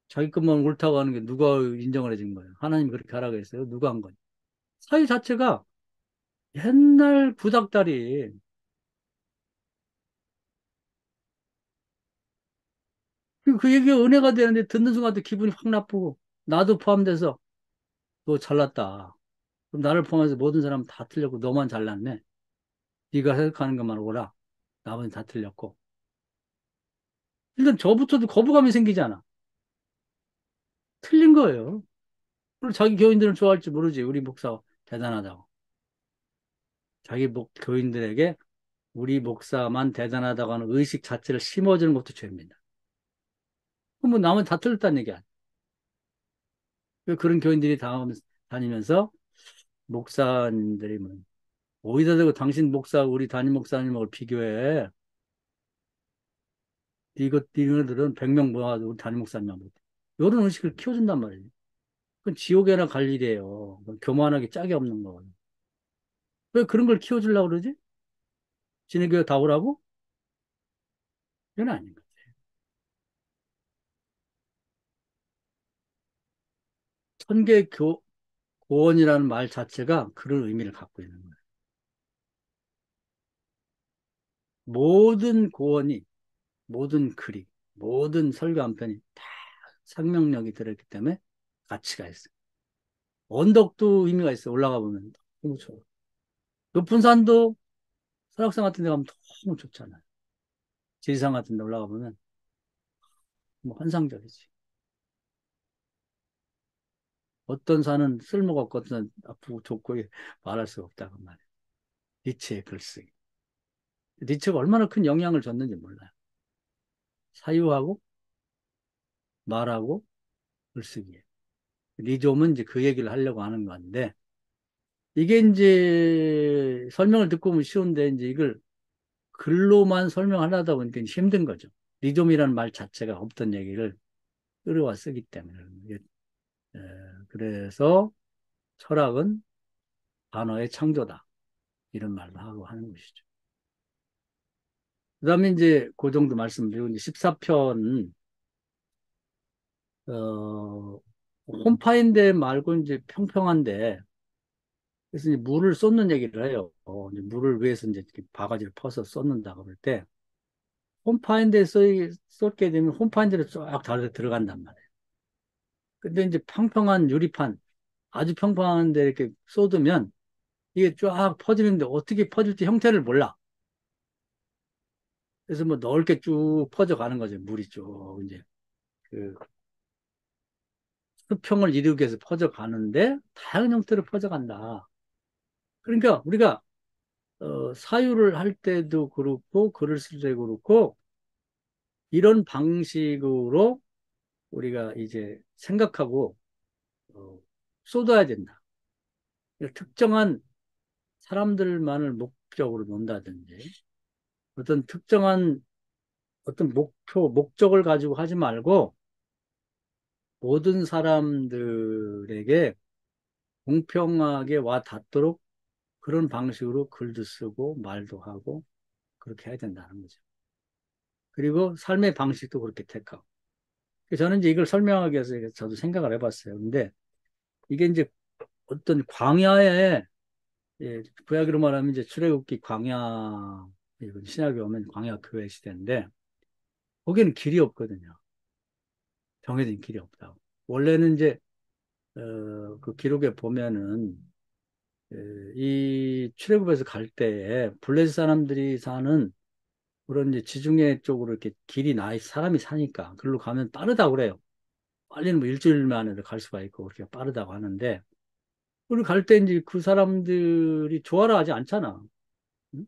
자기 것만 옳다고 하는 게 누가 인정을 해준 거예요? 하나님이 그렇게 하라고 했어요? 누가 한 거예요? 사회 자체가 옛날 구닥다리, 그 얘기가 은혜가 되는데 듣는 순간 또 기분이 확 나쁘고, 나도 포함돼서 너 잘났다. 그럼 나를 포함해서 모든 사람 다 틀렸고 너만 잘났네. 네가 생각하는 것만 오라. 나머지 다 틀렸고. 일단 저부터도 거부감이 생기잖아. 틀린 거예요. 그리고 자기 교인들은 좋아할지 모르지. 우리 목사 대단하다고. 자기 교인들에게 우리 목사만 대단하다고 하는 의식 자체를 심어주는 것도 죄입니다. 그럼 뭐 나머지 다 틀렸다는 얘기 아니야. 그런 교인들이 다니면서 목사님들이 뭐, 어디다 대고 당신 목사, 우리 담임 목사님하고 비교해. 이거들은 100명 모아도 우리 담임 목사님만 못해. 이런 의식을 키워준단 말이에요. 그건 지옥에나 갈 일이에요. 그건 교만하게 짝이 없는 거. 왜 그런 걸 키워주려고 그러지? 지네 교회 다 오라고? 이건 아닌 것 같아요. 천계 고원이라는 말 자체가 그런 의미를 갖고 있는 거예요. 모든 고원이, 모든 글이, 모든 설교 한 편이 다 생명력이 들어있기 때문에 가치가 있어요. 언덕도 의미가 있어요. 올라가 보면 너무 좋아. 높은 산도 설악산 같은 데 가면 너무 좋잖아요. 지리산 같은 데 올라가 보면 뭐 환상적이지. 어떤 산은 쓸모가 없고 어떤 산은 아프고 좁고 말할 수가 없다고 말이에요. 니체의 글쓰기. 니체가 얼마나 큰 영향을 줬는지 몰라요. 사유하고 말하고 글쓰기에. 리좀은 이제 그 얘기를 하려고 하는 건데, 이게 이제 설명을 듣고 보면 쉬운데, 이제 이걸 글로만 설명하려다 보니까 힘든 거죠. 리좀이라는 말 자체가 없던 얘기를 끌어와 쓰기 때문에. 에, 그래서 철학은 단어의 창조다. 이런 말도 하고 하는 것이죠. 그 다음에 이제 그 정도 말씀드리고, 이제 14편, 홈파인데 말고 이제 평평한데, 그래서 이제 물을 쏟는 얘기를 해요. 이제 물을 위해서 이제 이렇게 바가지를 퍼서 쏟는다 그럴 때, 홈파인드에 쏟게 되면 홈파인드로 쫙 들어간단 말이에요. 근데 이제 평평한 유리판, 아주 평평한데 이렇게 쏟으면 이게 쫙 퍼지는데 어떻게 퍼질지 형태를 몰라. 그래서 뭐 넓게 쭉 퍼져가는 거죠. 물이 쭉 이제 그 수평을 이루기 위해서 퍼져가는데 다양한 형태로 퍼져간다. 그러니까 우리가 사유를 할 때도 그렇고 글을 쓸 때도 그렇고 이런 방식으로 우리가 이제 생각하고 어, 쏟아야 된다. 특정한 사람들만을 목적으로 논다든지 어떤 특정한 어떤 목적을 가지고 하지 말고 모든 사람들에게 공평하게 와 닿도록 그런 방식으로 글도 쓰고 말도 하고 그렇게 해야 된다는 거죠. 그리고 삶의 방식도 그렇게 택하고. 저는 이제 이걸 설명하기 위해서 저도 생각을 해봤어요. 근데 이게 이제 어떤 광야에, 예, 구약으로 말하면 이제 출애굽기 광야, 이건 신약에 오면 광야 교회 시대인데, 거기는 길이 없거든요. 정해진 길이 없다고. 원래는 이제, 그 기록에 보면은, 이 출애굽에서 갈 때에 블레셋 사람들이 사는 그런 이제 지중해 쪽으로 이렇게 길이 사람이 사니까, 그걸로 가면 빠르다고 그래요. 빨리는 뭐 일주일 만에 갈 수가 있고, 그렇게 빠르다고 하는데, 그걸 갈 때 이제 그 사람들이 좋아라 하지 않잖아. 응?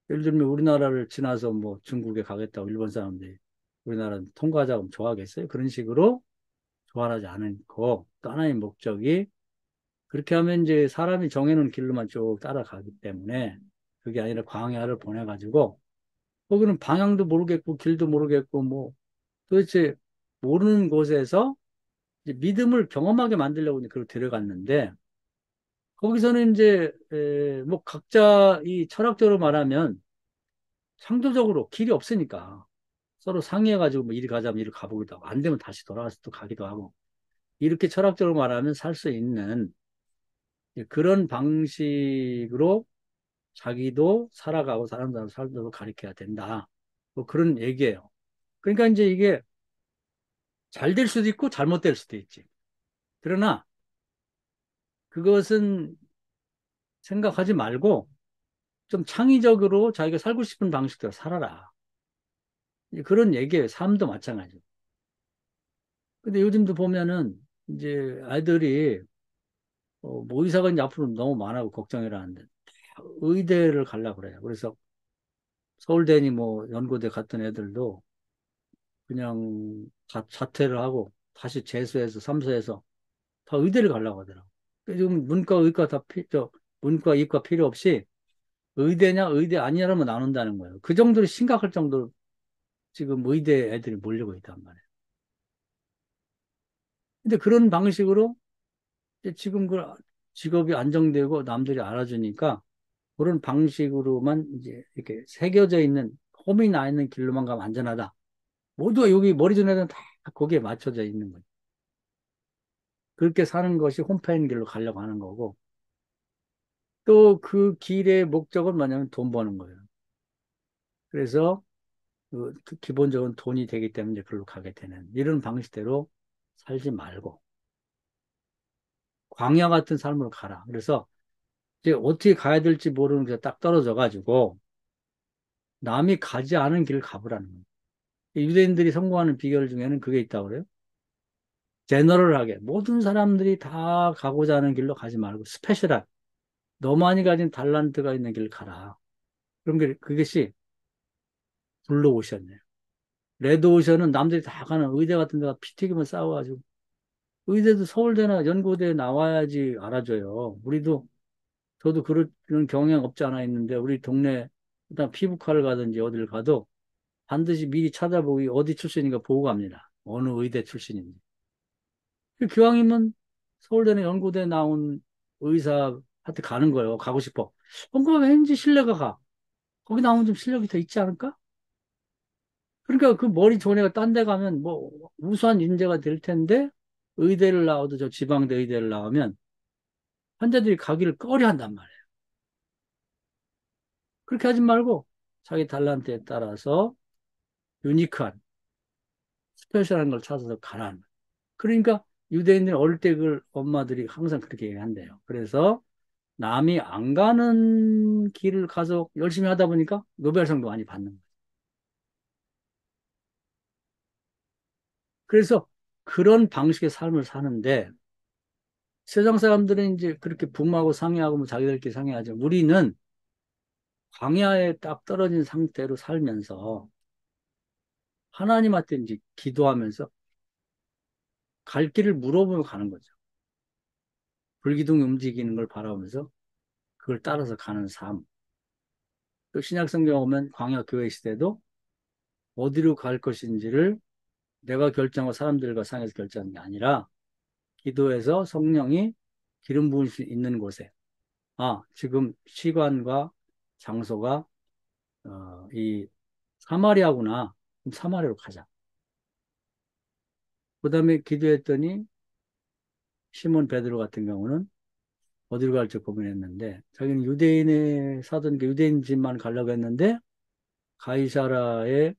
예를 들면 우리나라를 지나서 뭐 중국에 가겠다고 일본 사람들이 우리나라 통과하자고 좋아하겠어요? 그런 식으로 좋아하지 않고 또 하나의 목적이 그렇게 하면 이제 사람이 정해놓은 길로만 쭉 따라가기 때문에 그게 아니라 광야를 보내가지고 거기는 방향도 모르겠고 길도 모르겠고 뭐 도대체 모르는 곳에서 이제 믿음을 경험하게 만들려고 이제 그걸 데려갔는데 거기서는 이제 뭐 각자 이 철학적으로 말하면 창조적으로 길이 없으니까 서로 상의해가지고 뭐 이리 가자면 이리 가보기도 하고 안 되면 다시 돌아가서 또 가기도 하고 이렇게 철학적으로 말하면 살 수 있는 그런 방식으로 자기도 살아가고 사람들하고 살도록 가르쳐야 된다. 뭐 그런 얘기예요. 그러니까 이제 이게 잘 될 수도 있고 잘못될 수도 있지. 그러나 그것은 생각하지 말고 좀 창의적으로 자기가 살고 싶은 방식대로 살아라. 그런 얘기예요. 삶도 마찬가지고. 근데 요즘도 보면은 이제 아이들이 뭐 의사가 이제 앞으로 너무 많아고 걱정이라 하는데 의대를 가려고 그래요. 그래서 서울대니 뭐 연고대 갔던 애들도 그냥 자퇴를 하고 다시 재수해서 삼수해서 다 의대를 가려고 하더라고. 지금 문과, 의과 문과, 이과 필요 없이 의대냐, 의대 아니냐로만 나눈다는 거예요. 그 정도로 심각할 정도로 지금 의대 애들이 몰리고 있단 말이에요. 근데 그런 방식으로 이제 지금 그 직업이 안정되고 남들이 알아주니까 그런 방식으로만 이제 이렇게 새겨져 있는 홈이 나 있는 길로만 가면 안전하다. 모두가 여기 머리 전 애들은 다 거기에 맞춰져 있는 거예요. 그렇게 사는 것이 홈페인 길로 가려고 하는 거고 또 그 길의 목적은 뭐냐면 돈 버는 거예요. 그래서 그 기본적인 돈이 되기 때문에 그걸로 가게 되는 이런 방식대로 살지 말고 광야 같은 삶으로 가라. 그래서 이제 어떻게 가야 될지 모르는 게 딱 떨어져 가지고 남이 가지 않은 길을 가보라는 거예요. 유대인들이 성공하는 비결 중에는 그게 있다고 그래요. 제너럴하게 모든 사람들이 다 가고자 하는 길로 가지 말고 스페셜한 너만이 가진 달란트가 있는 길을 가라. 그런 게 그것이 블루오션이에요. 레드오션은 남들이 다 가는 의대 같은 데가 피 튀기면 싸워가지고 의대도 서울대나 연고대에 나와야지 알아줘요. 우리도 저도 그런 경향 없지 않아 있는데 우리 동네 일단 피부과를 가든지 어디를 가도 반드시 미리 찾아보기 어디 출신인가 보고 갑니다. 어느 의대 출신인지. 기왕이면 서울대나 연고대 나온 의사한테 가는 거예요. 가고 싶어. 뭔가 왠지 신뢰가 가. 거기 나오면 좀 실력이 더 있지 않을까? 그러니까 그 머리 좋은 애가 딴 데 가면 뭐 우수한 인재가 될 텐데 의대를 나와도 저 지방대 의대를 나오면 환자들이 가기를 꺼려 한단 말이에요. 그렇게 하지 말고 자기 달란트에 따라서 유니크한 스페셜한 걸 찾아서 가라는 거예요. 그러니까 유대인들이 어릴 때 그걸 엄마들이 항상 그렇게 얘기한대요. 그래서 남이 안 가는 길을 가서 열심히 하다 보니까 노벨상도 많이 받는 거예요. 그래서 그런 방식의 삶을 사는데 세상 사람들은 이제 그렇게 부모하고 상의하고 뭐 자기들끼리 상의하죠. 우리는 광야에 딱 떨어진 상태로 살면서 하나님한테 이제 기도하면서 갈 길을 물어보며 가는 거죠. 불기둥이 움직이는 걸 바라보면서 그걸 따라서 가는 삶. 또 신약 성경 오면 광야 교회 시대도 어디로 갈 것인지를 내가 결정하고 사람들과 상에서 결정하는 게 아니라 기도해서 성령이 기름 부을 수 있는 곳에 지금 시간과 장소가 이 사마리아구나. 그럼 사마리아로 가자. 그 다음에 기도했더니 시몬 베드로 같은 경우는 어디로 갈지 고민했는데 자기는 유대인에 사던 게 유대인 집만 가려고 했는데 가이사라의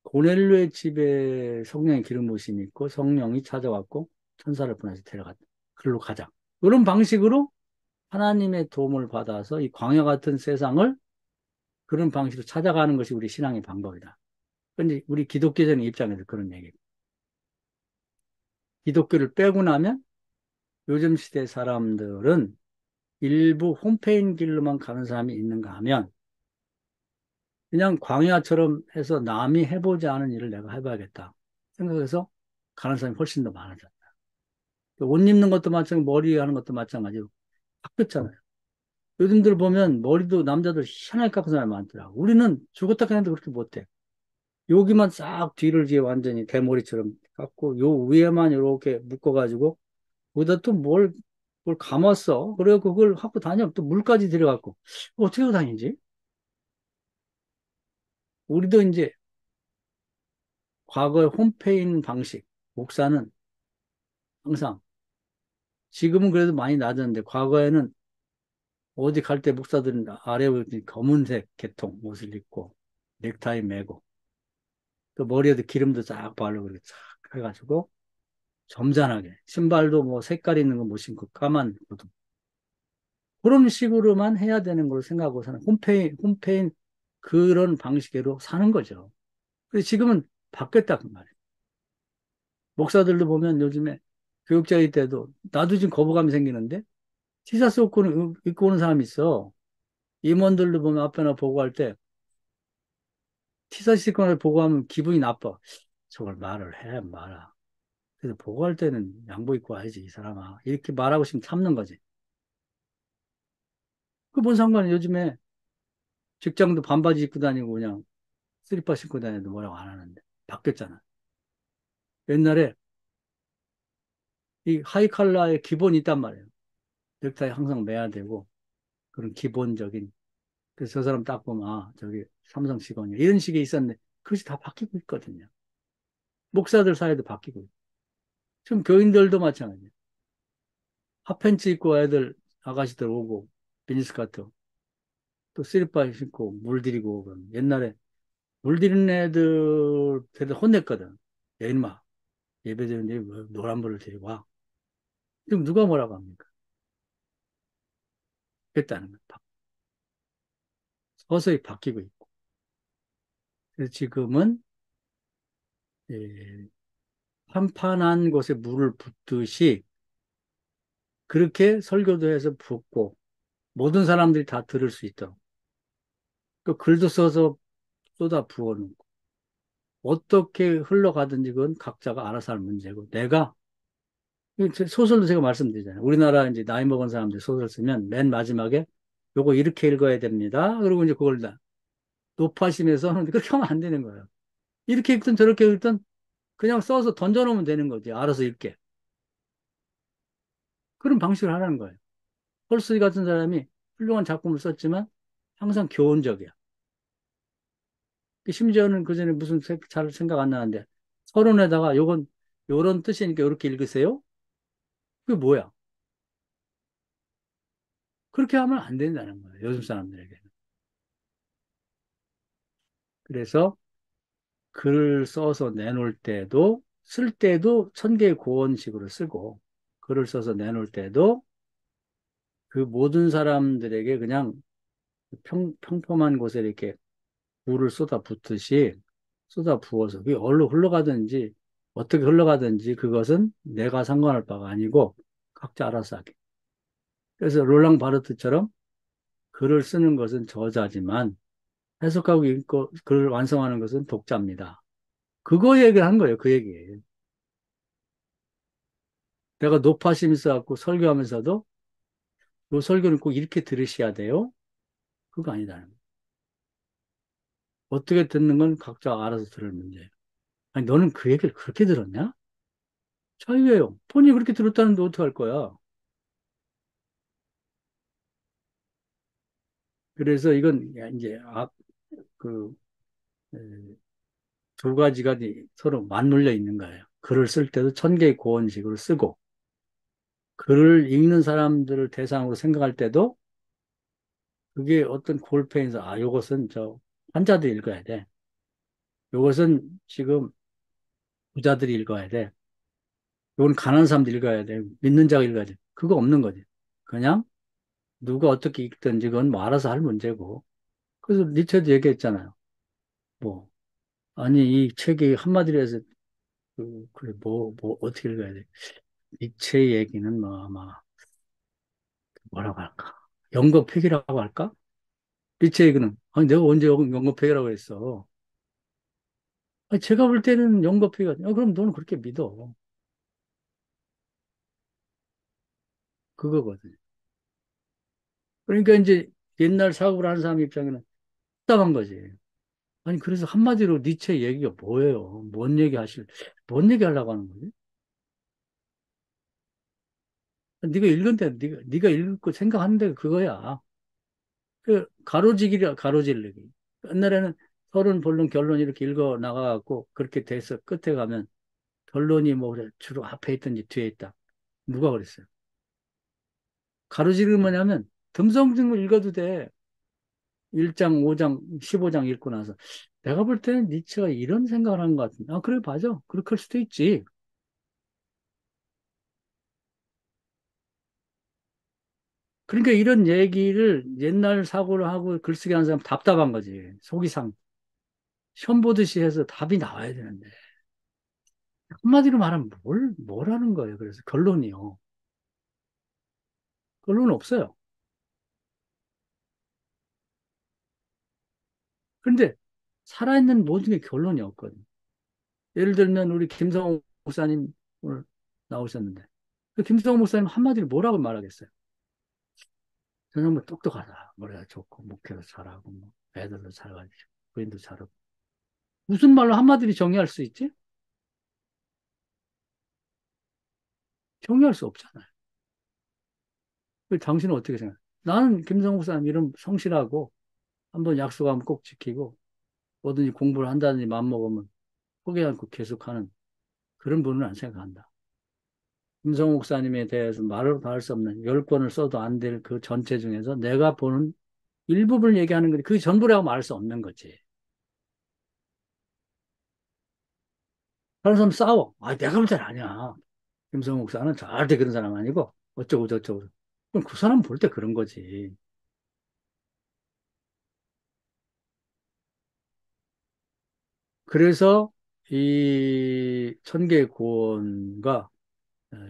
고넬료의 집에 성령의 기름 부으심이 있고 성령이 찾아왔고 천사를 보내서 데려갔다. 그걸로 가자. 그런 방식으로 하나님의 도움을 받아서 이 광야 같은 세상을 그런 방식으로 찾아가는 것이 우리 신앙의 방법이다. 근데 우리 기독교적인 입장에서 그런 얘기. 기독교를 빼고 나면 요즘 시대 사람들은 일부 홈페인 길로만 가는 사람이 있는가 하면 그냥 광야처럼 해서 남이 해보지 않은 일을 내가 해봐야겠다 생각해서 가는 사람이 훨씬 더 많아졌다. 옷 입는 것도 마찬가지고 머리 하는 것도 마찬가지고 바뀌었잖아요. 요즘들 보면 머리도 남자들 희한하게 깎은 사람이 많더라고. 우리는 죽었다 했는데 그렇게 못해. 여기만 싹 뒤를 뒤에 완전히 대머리처럼 깎고 요 위에만 이렇게 묶어가지고 거기다 또 뭘 감았어. 그래서 그걸 갖고 다녀. 또 물까지 들여갖고. 어떻게 하고 다니지? 우리도 이제 과거의 홈페인 방식, 목사는 항상 지금은 그래도 많이 낮았는데 과거에는 어디 갈 때 목사들은 아래 검은색 계통 옷을 입고 넥타이 매고 또 머리에도 기름도 쫙 바르고 이렇게 쫙 해가지고 점잖하게 신발도 뭐 색깔 있는 거 못 신고 까만 구두 그런 식으로만 해야 되는 걸로 생각하고 사는 홈페인 그런 방식으로 사는 거죠. 근데 지금은 바뀌었다 그 말이에요. 목사들도 보면 요즘에 교육자일 때도 나도 지금 거부감이 생기는데 티셔츠 입고 오는 사람이 있어. 임원들도 보면 앞에나 보고할 때 티셔츠 입고 보고하면 기분이 나빠. 저걸 말을 해 말아. 그래서 보고할 때는 양복 입고 와야지 이 사람아. 이렇게 말하고 싶으면 참는 거지. 그 뭔 상관이야. 요즘에 직장도 반바지 입고 다니고 그냥 슬리퍼 신고 다녀도 뭐라고 안 하는데 바뀌었잖아. 옛날에 이 하이 칼라의 기본이 있단 말이에요. 넥타이 항상 매야 되고 그런 기본적인. 그래서 저 사람 딱 보면 아 저기 삼성 직원이야 이런 식의 있었는데 그것이 다 바뀌고 있거든요. 목사들 사이도 바뀌고 있고. 지금 교인들도 마찬가지예요. 핫팬츠 입고 애들 아가씨들 오고 미니스커트 또 슬리퍼 신고 물 들이고 오고. 옛날에 물 들이는 애들 되게 혼냈거든. 야 인마 예배 드리는데 왜 노란 물을 들이고 와. 지금 누가 뭐라고 합니까? 그랬다는 거예요. 서서히 바뀌고 있고. 그래서 지금은 예, 판판한 곳에 물을 붓듯이 그렇게 설교도 해서 붓고 모든 사람들이 다 들을 수 있도록 또 글도 써서 쏟아 부어놓고 어떻게 흘러가든지 그건 각자가 알아서 할 문제고 내가 소설도 제가 말씀드리잖아요. 우리나라 이제 나이 먹은 사람들 소설 쓰면 맨 마지막에 요거 이렇게 읽어야 됩니다. 그리고 이제 그걸 다 높아심에서 하는데 그렇게 하면 안 되는 거예요. 이렇게 읽든 저렇게 읽든 그냥 써서 던져놓으면 되는 거지. 알아서 읽게. 그런 방식을 하라는 거예요. 홀스리 같은 사람이 훌륭한 작품을 썼지만 항상 교훈적이야. 심지어는 그 전에 무슨 잘 생각 안 나는데 서론에다가 요건 요런 뜻이니까 요렇게 읽으세요? 그게 뭐야? 그렇게 하면 안 된다는 거예요. 요즘 사람들에게는. 그래서 글을 써서 내놓을 때도 쓸 때도 천개의 고원식으로 쓰고 글을 써서 내놓을 때도 그 모든 사람들에게 그냥 평범한 곳에 이렇게 물을 쏟아 붓듯이 쏟아 부어서 그게 어디로 흘러가든지 어떻게 흘러가든지 그것은 내가 상관할 바가 아니고 각자 알아서 하게. 그래서 롤랑 바르트처럼 글을 쓰는 것은 저자지만 해석하고 읽고 글을 완성하는 것은 독자입니다. 그거 얘기를 한 거예요. 그 얘기예요. 내가 노파심 있어갖고 설교하면서도 요 설교는 꼭 이렇게 들으셔야 돼요. 그거 아니다는 거예요. 어떻게 듣는 건 각자 알아서 들을 문제예요. 아니, 너는 그 얘기를 그렇게 들었냐? 자유예요. 본인이 그렇게 들었다는데 어떡할 거야? 그래서 이건 이제 그, 에, 두 가지가 서로 맞물려 있는 거예요. 글을 쓸 때도 천개의 고원식으로 쓰고, 글을 읽는 사람들을 대상으로 생각할 때도 그게 어떤 골패에서, 아, 요것은 환자들이 읽어야 돼. 요것은 지금 부자들이 읽어야 돼. 요건 가난한 사람들이 읽어야 돼. 믿는 자가 읽어야 돼. 그거 없는 거지. 그냥 누가 어떻게 읽든지 그건 뭐 알아서 할 문제고. 그래서 니체도 얘기했잖아요. 뭐, 아니, 이 책이 한마디로 해서, 그래, 어떻게 읽어야 돼? 니체 얘기는 뭐, 아마, 뭐라고 할까? 영거폐기라고 할까? 니체 얘기는, 아니, 내가 언제 영거폐기라고 했어? 아니, 제가 볼 때는 영거폐기가, 그럼 너는 그렇게 믿어. 그거거든. 그러니까 이제 옛날 사고를 하는 사람 입장에는 답답한 거지. 아니, 그래서 한마디로 니체 얘기가 뭐예요? 뭔 얘기 하려고 하는 거지? 네가 읽은데, 네가 읽고 생각하는데 그거야. 그 가로지기라 가로질르기. 옛날에는 서론, 본론, 결론 이렇게 읽어 나가갖고 그렇게 돼서 끝에 가면 결론이 뭐 그래 주로 앞에 있든지 뒤에 있다. 누가 그랬어요? 가로지르기 뭐냐면 듬성듬성 읽어도 돼. 1장, 5장, 15장 읽고 나서 내가 볼 때는 니체가 이런 생각을 하는 것 같은데. 아, 그래, 맞아. 그렇게 할 수도 있지. 그러니까 이런 얘기를 옛날 사고를 하고 글쓰기 하는 사람 답답한 거지. 속이 상. 시험 보듯이 해서 답이 나와야 되는데. 한마디로 말하면 뭘 하는 거예요. 그래서 결론이요. 결론은 없어요. 그런데 살아있는 모든 게 결론이 없거든. 예를 들면 우리 김성호 목사님 오늘 나오셨는데 그 김성호 목사님 한마디로 뭐라고 말하겠어요? 저는 뭐 똑똑하다. 머리가 좋고 목회도 잘하고 뭐 애들도 잘 가르치고 부인도 잘하고 무슨 말로 한마디로 정의할 수 있지? 정의할 수 없잖아요. 그 당신은 어떻게 생각해? 나는 김성호 목사님 이름 성실하고 한번 약속하면 꼭 지키고 뭐든지 공부를 한다든지 마음먹으면 포기 않고 계속하는 그런 분은 안 생각한다. 김성호 목사님에 대해서 말로 다 할 수 없는 10권을 써도 안 될 그 전체 중에서 내가 보는 일부분을 얘기하는 건데 그 전부라고 말할 수 없는 거지. 다른 사람 싸워. 아, 내가 볼 때는 아니야. 김성호 목사는 절대 그런 사람 아니고 어쩌고 저쩌고. 그럼 그 사람 볼 때 그런 거지. 그래서 이 천계의 구원과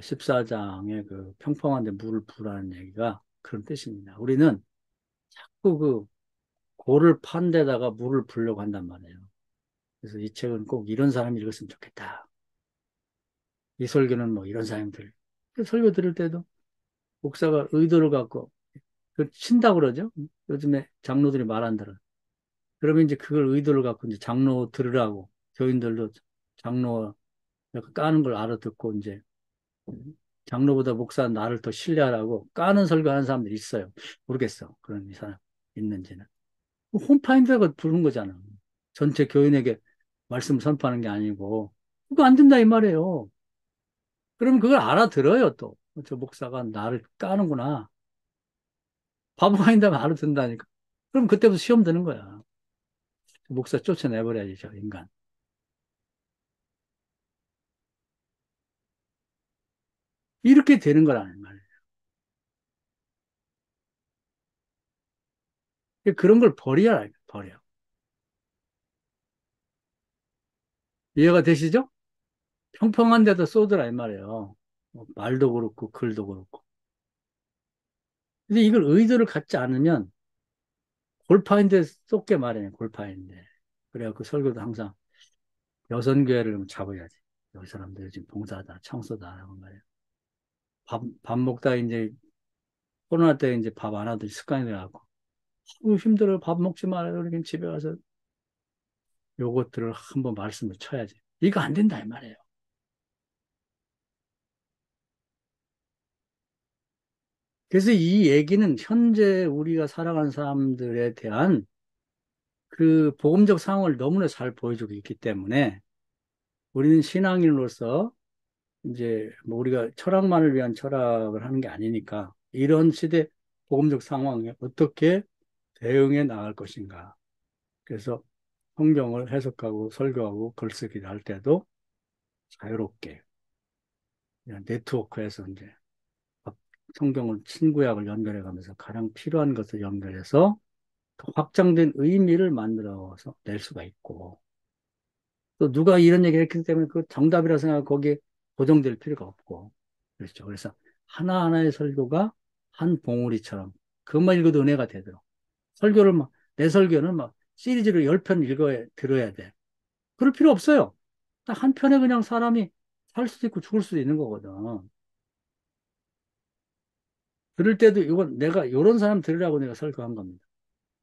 14장의 그 평평한 데 물을 부으라는 얘기가 그런 뜻입니다. 우리는 자꾸 그 고를 판 데다가 물을 부으려고 한단 말이에요. 그래서 이 책은 꼭 이런 사람이 읽었으면 좋겠다. 이 설교는 뭐 이런 사람들. 그 설교 들을 때도 목사가 의도를 갖고 그 친다고 그러죠. 요즘에 장로들이 말 안 들어. 그러면 이제 그걸 의도를 갖고 이제 장로 들으라고 교인들도 장로 약간 까는 걸 알아듣고 이제 장로보다 목사 나를 더 신뢰하라고 까는 설교하는 사람들이 있어요. 모르겠어. 그런 이 사람 있는지는. 홈파인더가 부른 거잖아. 전체 교인에게 말씀 선포하는 게 아니고 그거 안 된다 이 말이에요. 그러면 그걸 알아들어요 또. 저 목사가 나를 까는구나. 바보가 아닌다면 알아듣는다니까. 그럼 그때부터 시험 드는 거야. 목사 쫓아내버려야지 저 인간. 이렇게 되는 거라는 말이에요. 그런 걸 버려야 버려. 이해가 되시죠? 평평한 데다 쏟으라 이 말이에요. 뭐 말도 그렇고 글도 그렇고. 근데 이걸 의도를 갖지 않으면 골파인데 쏟게 마련해 골파인데. 그래갖고 설교도 항상 여선교회를 잡아야지. 여기 사람들 지금 봉사다, 청소다 하고 말이에요. 밥 먹다 이제 코로나 때 이제 밥 안 하더니 습관이 돼갖고 힘들어 밥 먹지 말아요. 그러니까 집에 가서 요것들을 한번 말씀을 쳐야지. 이거 안 된다 이 말이에요. 그래서 이 얘기는 현재 우리가 살아가는 사람들에 대한 그 복음적 상황을 너무나 잘 보여주고 있기 때문에 우리는 신앙인으로서 이제 뭐 우리가 철학만을 위한 철학을 하는 게 아니니까 이런 시대 복음적 상황에 어떻게 대응해 나갈 것인가. 그래서 성경을 해석하고 설교하고 글쓰기를 할 때도 자유롭게 그냥 네트워크에서 이제 성경을 친구약을 연결해 가면서 가장 필요한 것을 연결해서 더 확장된 의미를 만들어서 낼 수가 있고 또 누가 이런 얘기를 했기 때문에 그 정답이라 생각하고 거기에 고정될 필요가 없고 그렇죠. 그래서 하나하나의 설교가 한 봉우리처럼 그것만 읽어도 은혜가 되도록 설교를 막 내 설교는 막 시리즈로 10편 읽어야 들어야 돼. 그럴 필요 없어요. 딱 한 편에 그냥 사람이 살 수도 있고 죽을 수도 있는 거거든. 들을 때도 이건 내가 이런 사람 들으라고 내가 설교한 겁니다.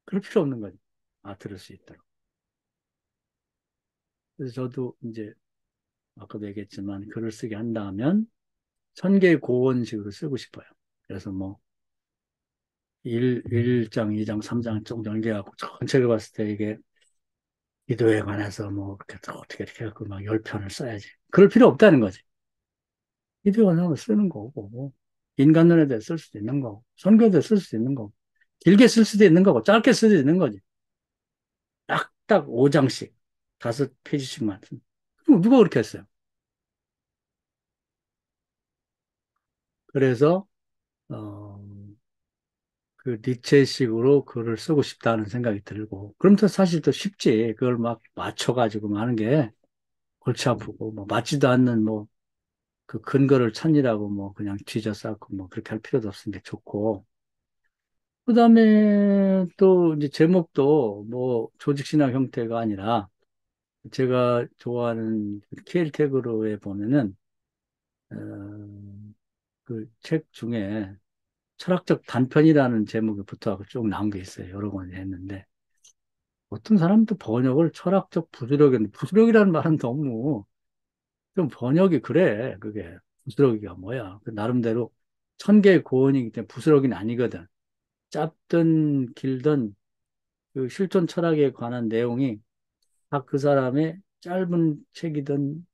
그럴 필요 없는 거지. 아, 들을 수 있도록. 그래서 저도 이제 아까도 얘기했지만 글을 쓰게 한다면 천개의 고원식으로 쓰고 싶어요. 그래서 뭐 1장, 2장, 3장 쭉 연계하고 전체를 봤을 때 이게 기도에 관해서 뭐 이렇게 또 어떻게 이렇게 해갖고 막 10편을 써야지. 그럴 필요 없다는 거지. 기도에 관해서 쓰는 거고 인간론에 대해 쓸 수도 있는 거고 선교에 대해 쓸 수도 있는 거고 길게 쓸 수도 있는 거고 짧게 쓸 수도 있는 거지. 딱딱 5장씩 5페이지씩만. 그럼 누가 그렇게 했어요? 그래서 어, 그 니체식으로 글을 쓰고 싶다는 생각이 들고, 그럼 또 사실 또 쉽지. 그걸 막 맞춰가지고 하는 게 골치 아프고, 뭐 맞지도 않는 뭐 그 근거를 찾느라고 뭐 그냥 뒤져 쌓고 뭐 그렇게 할 필요도 없으니까 좋고. 그 다음에 또 이제 제목도 뭐 조직신학 형태가 아니라 제가 좋아하는 KL태그로에 보면은, 그 책 중에 철학적 단편이라는 제목이 붙어서 쭉 나온 게 있어요. 여러 권 했는데. 어떤 사람도 번역을 철학적 부스러기, 부스러기라는 말은 너무 좀 번역이 그래. 그게 부스러기가 뭐야. 그 나름대로 천 개의 고언이기 때문에 부스러기는 아니거든. 짧든 길든 그 실존 철학에 관한 내용이 다 그 사람의 짧은 책이든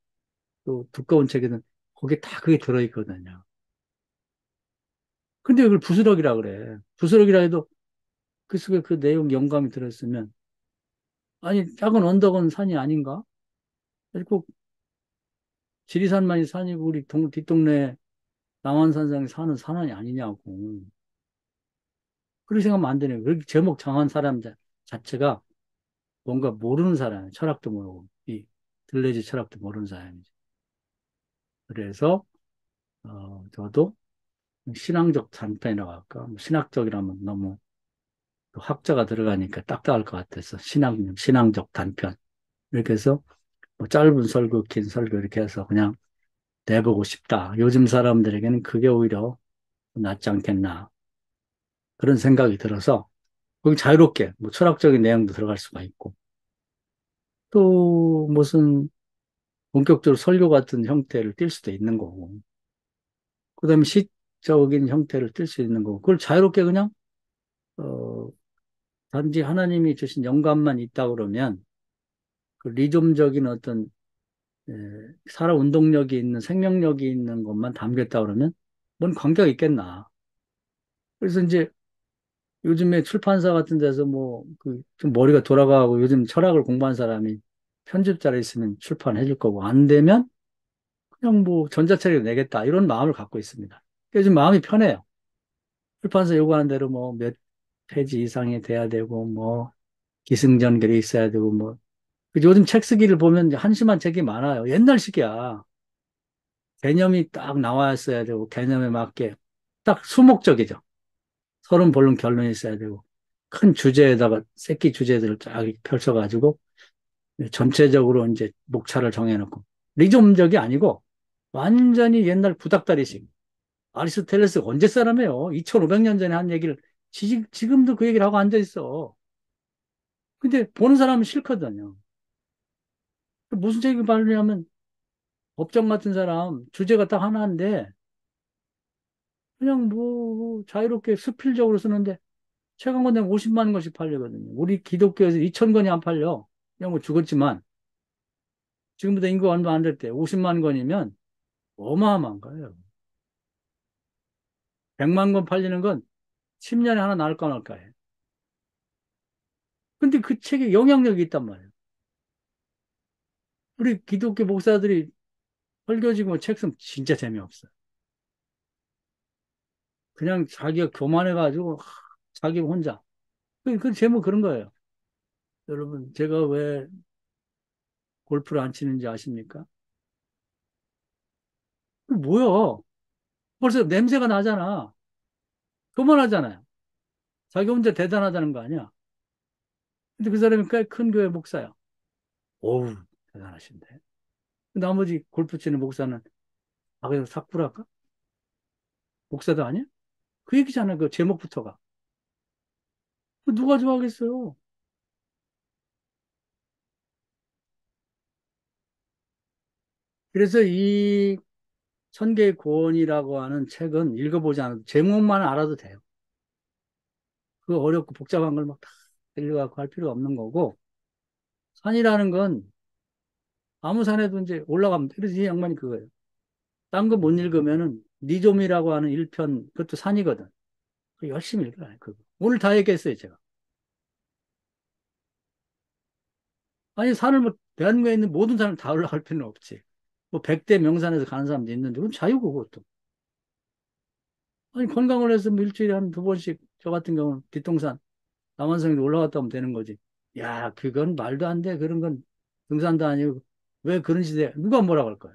또 두꺼운 책이든 거기에 다 그게 들어있거든요. 근데 그걸 부스러기라 그래. 부스러기라 해도 그 속에 그 내용 영감이 들었으면 아니 작은 언덕은 산이 아닌가? 꼭 지리산만이 산이고 우리 뒷동네 남한산상에 사는 산이 아니냐고. 그렇게 생각하면 안 되네요. 그렇게 제목 정한 사람 자체가 뭔가 모르는 사람이에요. 철학도 모르고 이 들레지 철학도 모르는 사람이죠. 그래서 저도 신앙적 단편이라고 할까? 뭐 신학적이라면 너무 또 학자가 들어가니까 딱딱할 것 같아서 신앙적 단편 이렇게 해서 뭐 짧은 설교, 긴 설교 이렇게 해서 그냥 내보고 싶다. 요즘 사람들에게는 그게 오히려 낫지 않겠나. 그런 생각이 들어서 거기 자유롭게 뭐 철학적인 내용도 들어갈 수가 있고 또 무슨 본격적으로 설교 같은 형태를 띌 수도 있는 거고 그다음에 시적인 형태를 띌 수 있는 거고 그걸 자유롭게 그냥 어, 단지 하나님이 주신 영감만 있다 그러면 그 리즘적인 어떤 에, 살아 운동력이 있는 생명력이 있는 것만 담겼다 그러면 뭔 관계가 있겠나. 그래서 이제 요즘에 출판사 같은 데서 뭐 그 좀 머리가 돌아가고 요즘 철학을 공부한 사람이 편집자로 있으면 출판해 줄 거고 안 되면 그냥 뭐 전자책으로 내겠다 이런 마음을 갖고 있습니다. 요즘 마음이 편해요. 출판사 요구하는 대로 뭐 몇 페이지 이상이 돼야 되고 뭐 기승전결이 있어야 되고 뭐 요즘 책 쓰기를 보면 한심한 책이 많아요. 옛날식이야. 개념이 딱 나왔어야 되고 개념에 맞게 딱 수목적이죠. 서른 본론 결론이 있어야 되고 큰 주제에다가 새끼 주제들을 쫙 펼쳐가지고 전체적으로 이제 목차를 정해놓고 리즘적이 아니고 완전히 옛날 구닥다리식 아리스토텔레스 언제 사람이에요? 2500년 전에 한 얘기를 지금도 그 얘기를 하고 앉아 있어. 근데 보는 사람은 싫거든요. 무슨 책이 발표하면 법정 같은 사람 주제가 딱 하나인데 그냥 뭐 자유롭게 수필적으로 쓰는데 책 한 권 내면 50만 권씩 팔리거든요. 우리 기독교에서 2천 권이 안 팔려. 그냥 뭐 죽었지만 지금부터 인구가 얼마 안 될 때 50만 권이면 어마어마한 거예요. 100만 권 팔리는 건 10년에 하나 나올까 말까 해. 근데 그 책에 영향력이 있단 말이에요. 우리 기독교 목사들이 설교지고 책 쓰면 진짜 재미없어. 그냥 자기가 교만해가지고 자기 혼자. 그 제목 그런 거예요. 여러분, 제가 왜 골프를 안 치는지 아십니까? 그 뭐야? 벌써 냄새가 나잖아. 교만하잖아요. 자기 혼자 대단하다는 거 아니야? 근데 그 사람이 꽤 큰 교회 목사야. 오우, 대단하신데. 나머지 골프 치는 목사는, 아, 그냥 사쿠라까? 목사도 아니야? 그 얘기잖아, 그 제목부터가. 누가 좋아하겠어요? 그래서 이 천개의 고언이라고 하는 책은 읽어보지 않아도 제목만 알아도 돼요. 그 어렵고 복잡한 걸 막 다 읽어갖고 할 필요 없는 거고, 산이라는 건 아무 산에도 이제 올라가면 돼. 그래서 이 양반이 그거예요. 딴 거 못 읽으면은 니좀이라고 하는 1편, 그것도 산이거든. 그거 열심히 읽어요, 그거. 오늘 다 얘기했어요, 제가. 아니, 산을 뭐, 대한민국에 있는 모든 산을 다 올라갈 필요는 없지. 뭐, 100대 명산에서 가는 사람도 있는데, 그건 자유고, 그것도. 아니, 건강을 해서 뭐 일주일에 한 두 번씩, 저 같은 경우는 뒷동산, 남한성에도 올라갔다 오면 되는 거지. 야, 그건 말도 안 돼. 그런 건 등산도 아니고. 왜 그런 시대에, 누가 뭐라고 할 거야?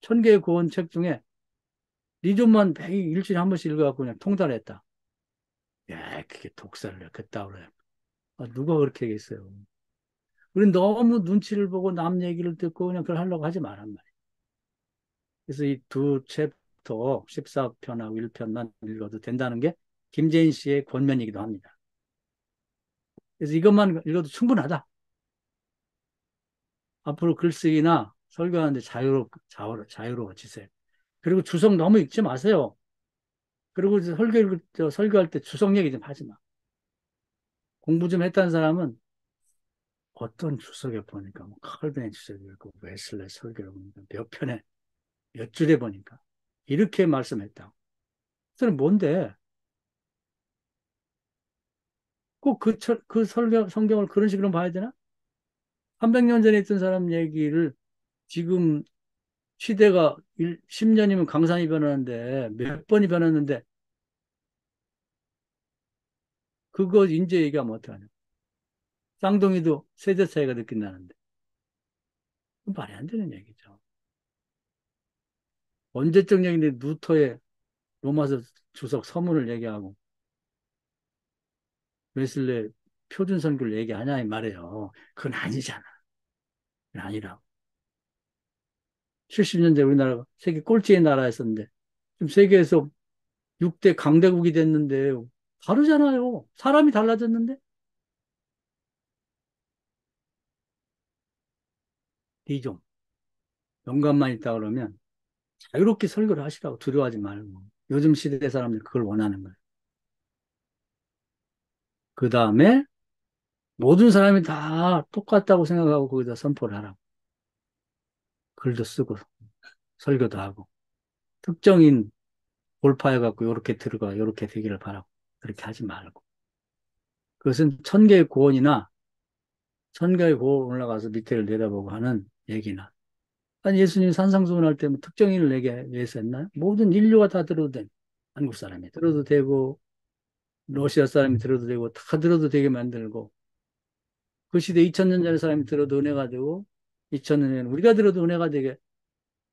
천 개의 구원 책 중에 리존만 일주일에 한 번씩 읽어갖고 그냥 통달했다. 야, 그게 독서를 했겠다, 그래. 아, 누가 그렇게 얘기했어요. 우린 너무 눈치를 보고 남 얘기를 듣고 그냥 그걸 하려고 하지 말란 말이야. 그래서 이 두 챕터, 14편하고 1편만 읽어도 된다는 게 김재인 씨의 권면이기도 합니다. 그래서 이것만 읽어도 충분하다. 앞으로 글쓰기나 설교하는데 자유로워지세요. 그리고 주석 너무 읽지 마세요. 그리고 이제 설교할 때 주석 얘기 좀 하지 마. 공부 좀 했다는 사람은 어떤 주석에 보니까 뭐 칼빈의 주석이 있고 웨슬레 설교를 보니까 몇 편에 몇 줄에 보니까 이렇게 말씀했다. 그는 뭔데 꼭 그 설교 성경을 그런 식으로 봐야 되나? 300년 전에 있던 사람 얘기를 지금 시대가 10년이면 강산이 변하는데 몇 번이 변했는데 그거 인제 얘기하면 어떡하냐. 쌍둥이도 세대 차이가 느낀다는데. 말이 안 되는 얘기죠. 언제적 얘기인데 루터의 로마서 주석 서문을 얘기하고 웨슬레 표준 선교를 얘기하냐 이 말이에요. 그건 아니잖아. 그건 아니라고. 70년대 우리나라가 세계 꼴찌의 나라였었는데 지금 세계에서 6대 강대국이 됐는데 다르잖아요. 사람이 달라졌는데 이좀 영감만 있다 그러면 자유롭게 설교를 하시라고 두려워하지 말고 요즘 시대 사람들 그걸 원하는 거예요. 그 다음에 모든 사람이 다 똑같다고 생각하고 거기다 선포를 하라고. 글도 쓰고 설교도 하고 특정인 골파해갖고 요렇게 들어가 요렇게 되기를 바라고 그렇게 하지 말고 그것은 천 개의 구원이나 천 개의 구원 올라가서 밑에를 내다보고 하는 얘기나 아니 예수님 산상수훈 할 때 뭐 특정인을 내게 위해서 했나요? 모든 인류가 다 들어도 돼. 한국 사람이 들어도 되고 러시아 사람이 들어도 되고 다 들어도 되게 만들고 그 시대 2000년 전의 사람이 들어도 은혜가 되고 2000년에는 우리가 들어도 은혜가 되게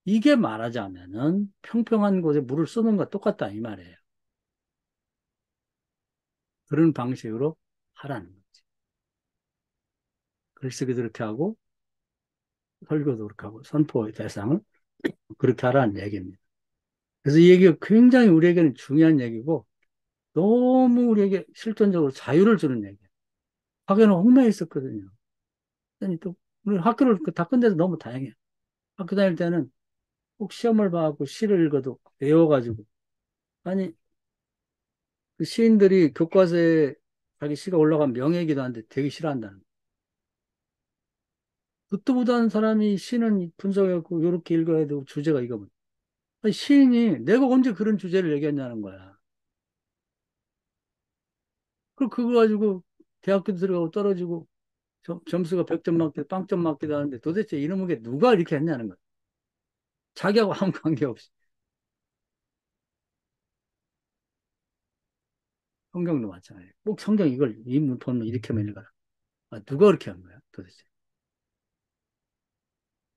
이게 말하자면은 평평한 곳에 물을 쏘는 것과 똑같다 이 말이에요. 그런 방식으로 하라는 거지. 글쓰기도 그렇게 하고 설교도 그렇게 하고 선포의 대상을 그렇게 하라는 얘기입니다. 그래서 이 얘기가 굉장히 우리에게는 중요한 얘기고 너무 우리에게 실존적으로 자유를 주는 얘기예요. 학교는 얽매여 있었거든요. 그랬더니 또 우리 학교를 다 끝내서 너무 다행이에요. 학교 다닐 때는 꼭 시험을 봐갖고 시를 읽어도 외워가지고 아니 그 시인들이 교과서에 자기 시가 올라간 명예이기도 한데 되게 싫어한다는 거예요. 듣도 못하는 사람이 시는 분석해갖고 이렇게 읽어야 되고 주제가 이거면 아니, 시인이 내가 언제 그런 주제를 얘기했냐는 거야. 그리고 그거 가지고 대학교 들어가고 떨어지고 점수가 100점 맞기도 빵점 맞기도 하는데 도대체 이놈의 게 누가 이렇게 했냐는 거야. 자기하고 아무 관계없이. 성경도 마찬가지예요. 꼭 성경 이걸 이 문법은 이렇게만 읽어라. 아, 누가 그렇게 한 거야 도대체.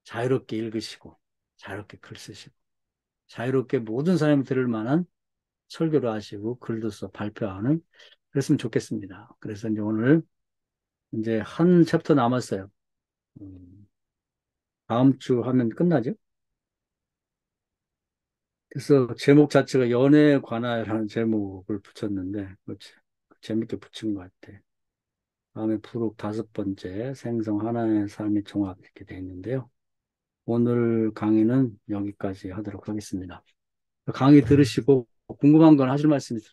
자유롭게 읽으시고 자유롭게 글 쓰시고 자유롭게 모든 사람이 들을 만한 설교를 하시고 글도 써 발표하는 그랬으면 좋겠습니다. 그래서 이제 오늘 이제 한 챕터 남았어요. 음, 다음 주 하면 끝나죠? 그래서 제목 자체가 연애에 관하여라는 제목을 붙였는데 재밌게 붙인 것 같아. 다음에 부록 다섯 번째 생성 하나의 삶의 종합 이렇게 되어 있는데요. 오늘 강의는 여기까지 하도록 하겠습니다. 강의 들으시고 궁금한 건 하실 말씀 있으면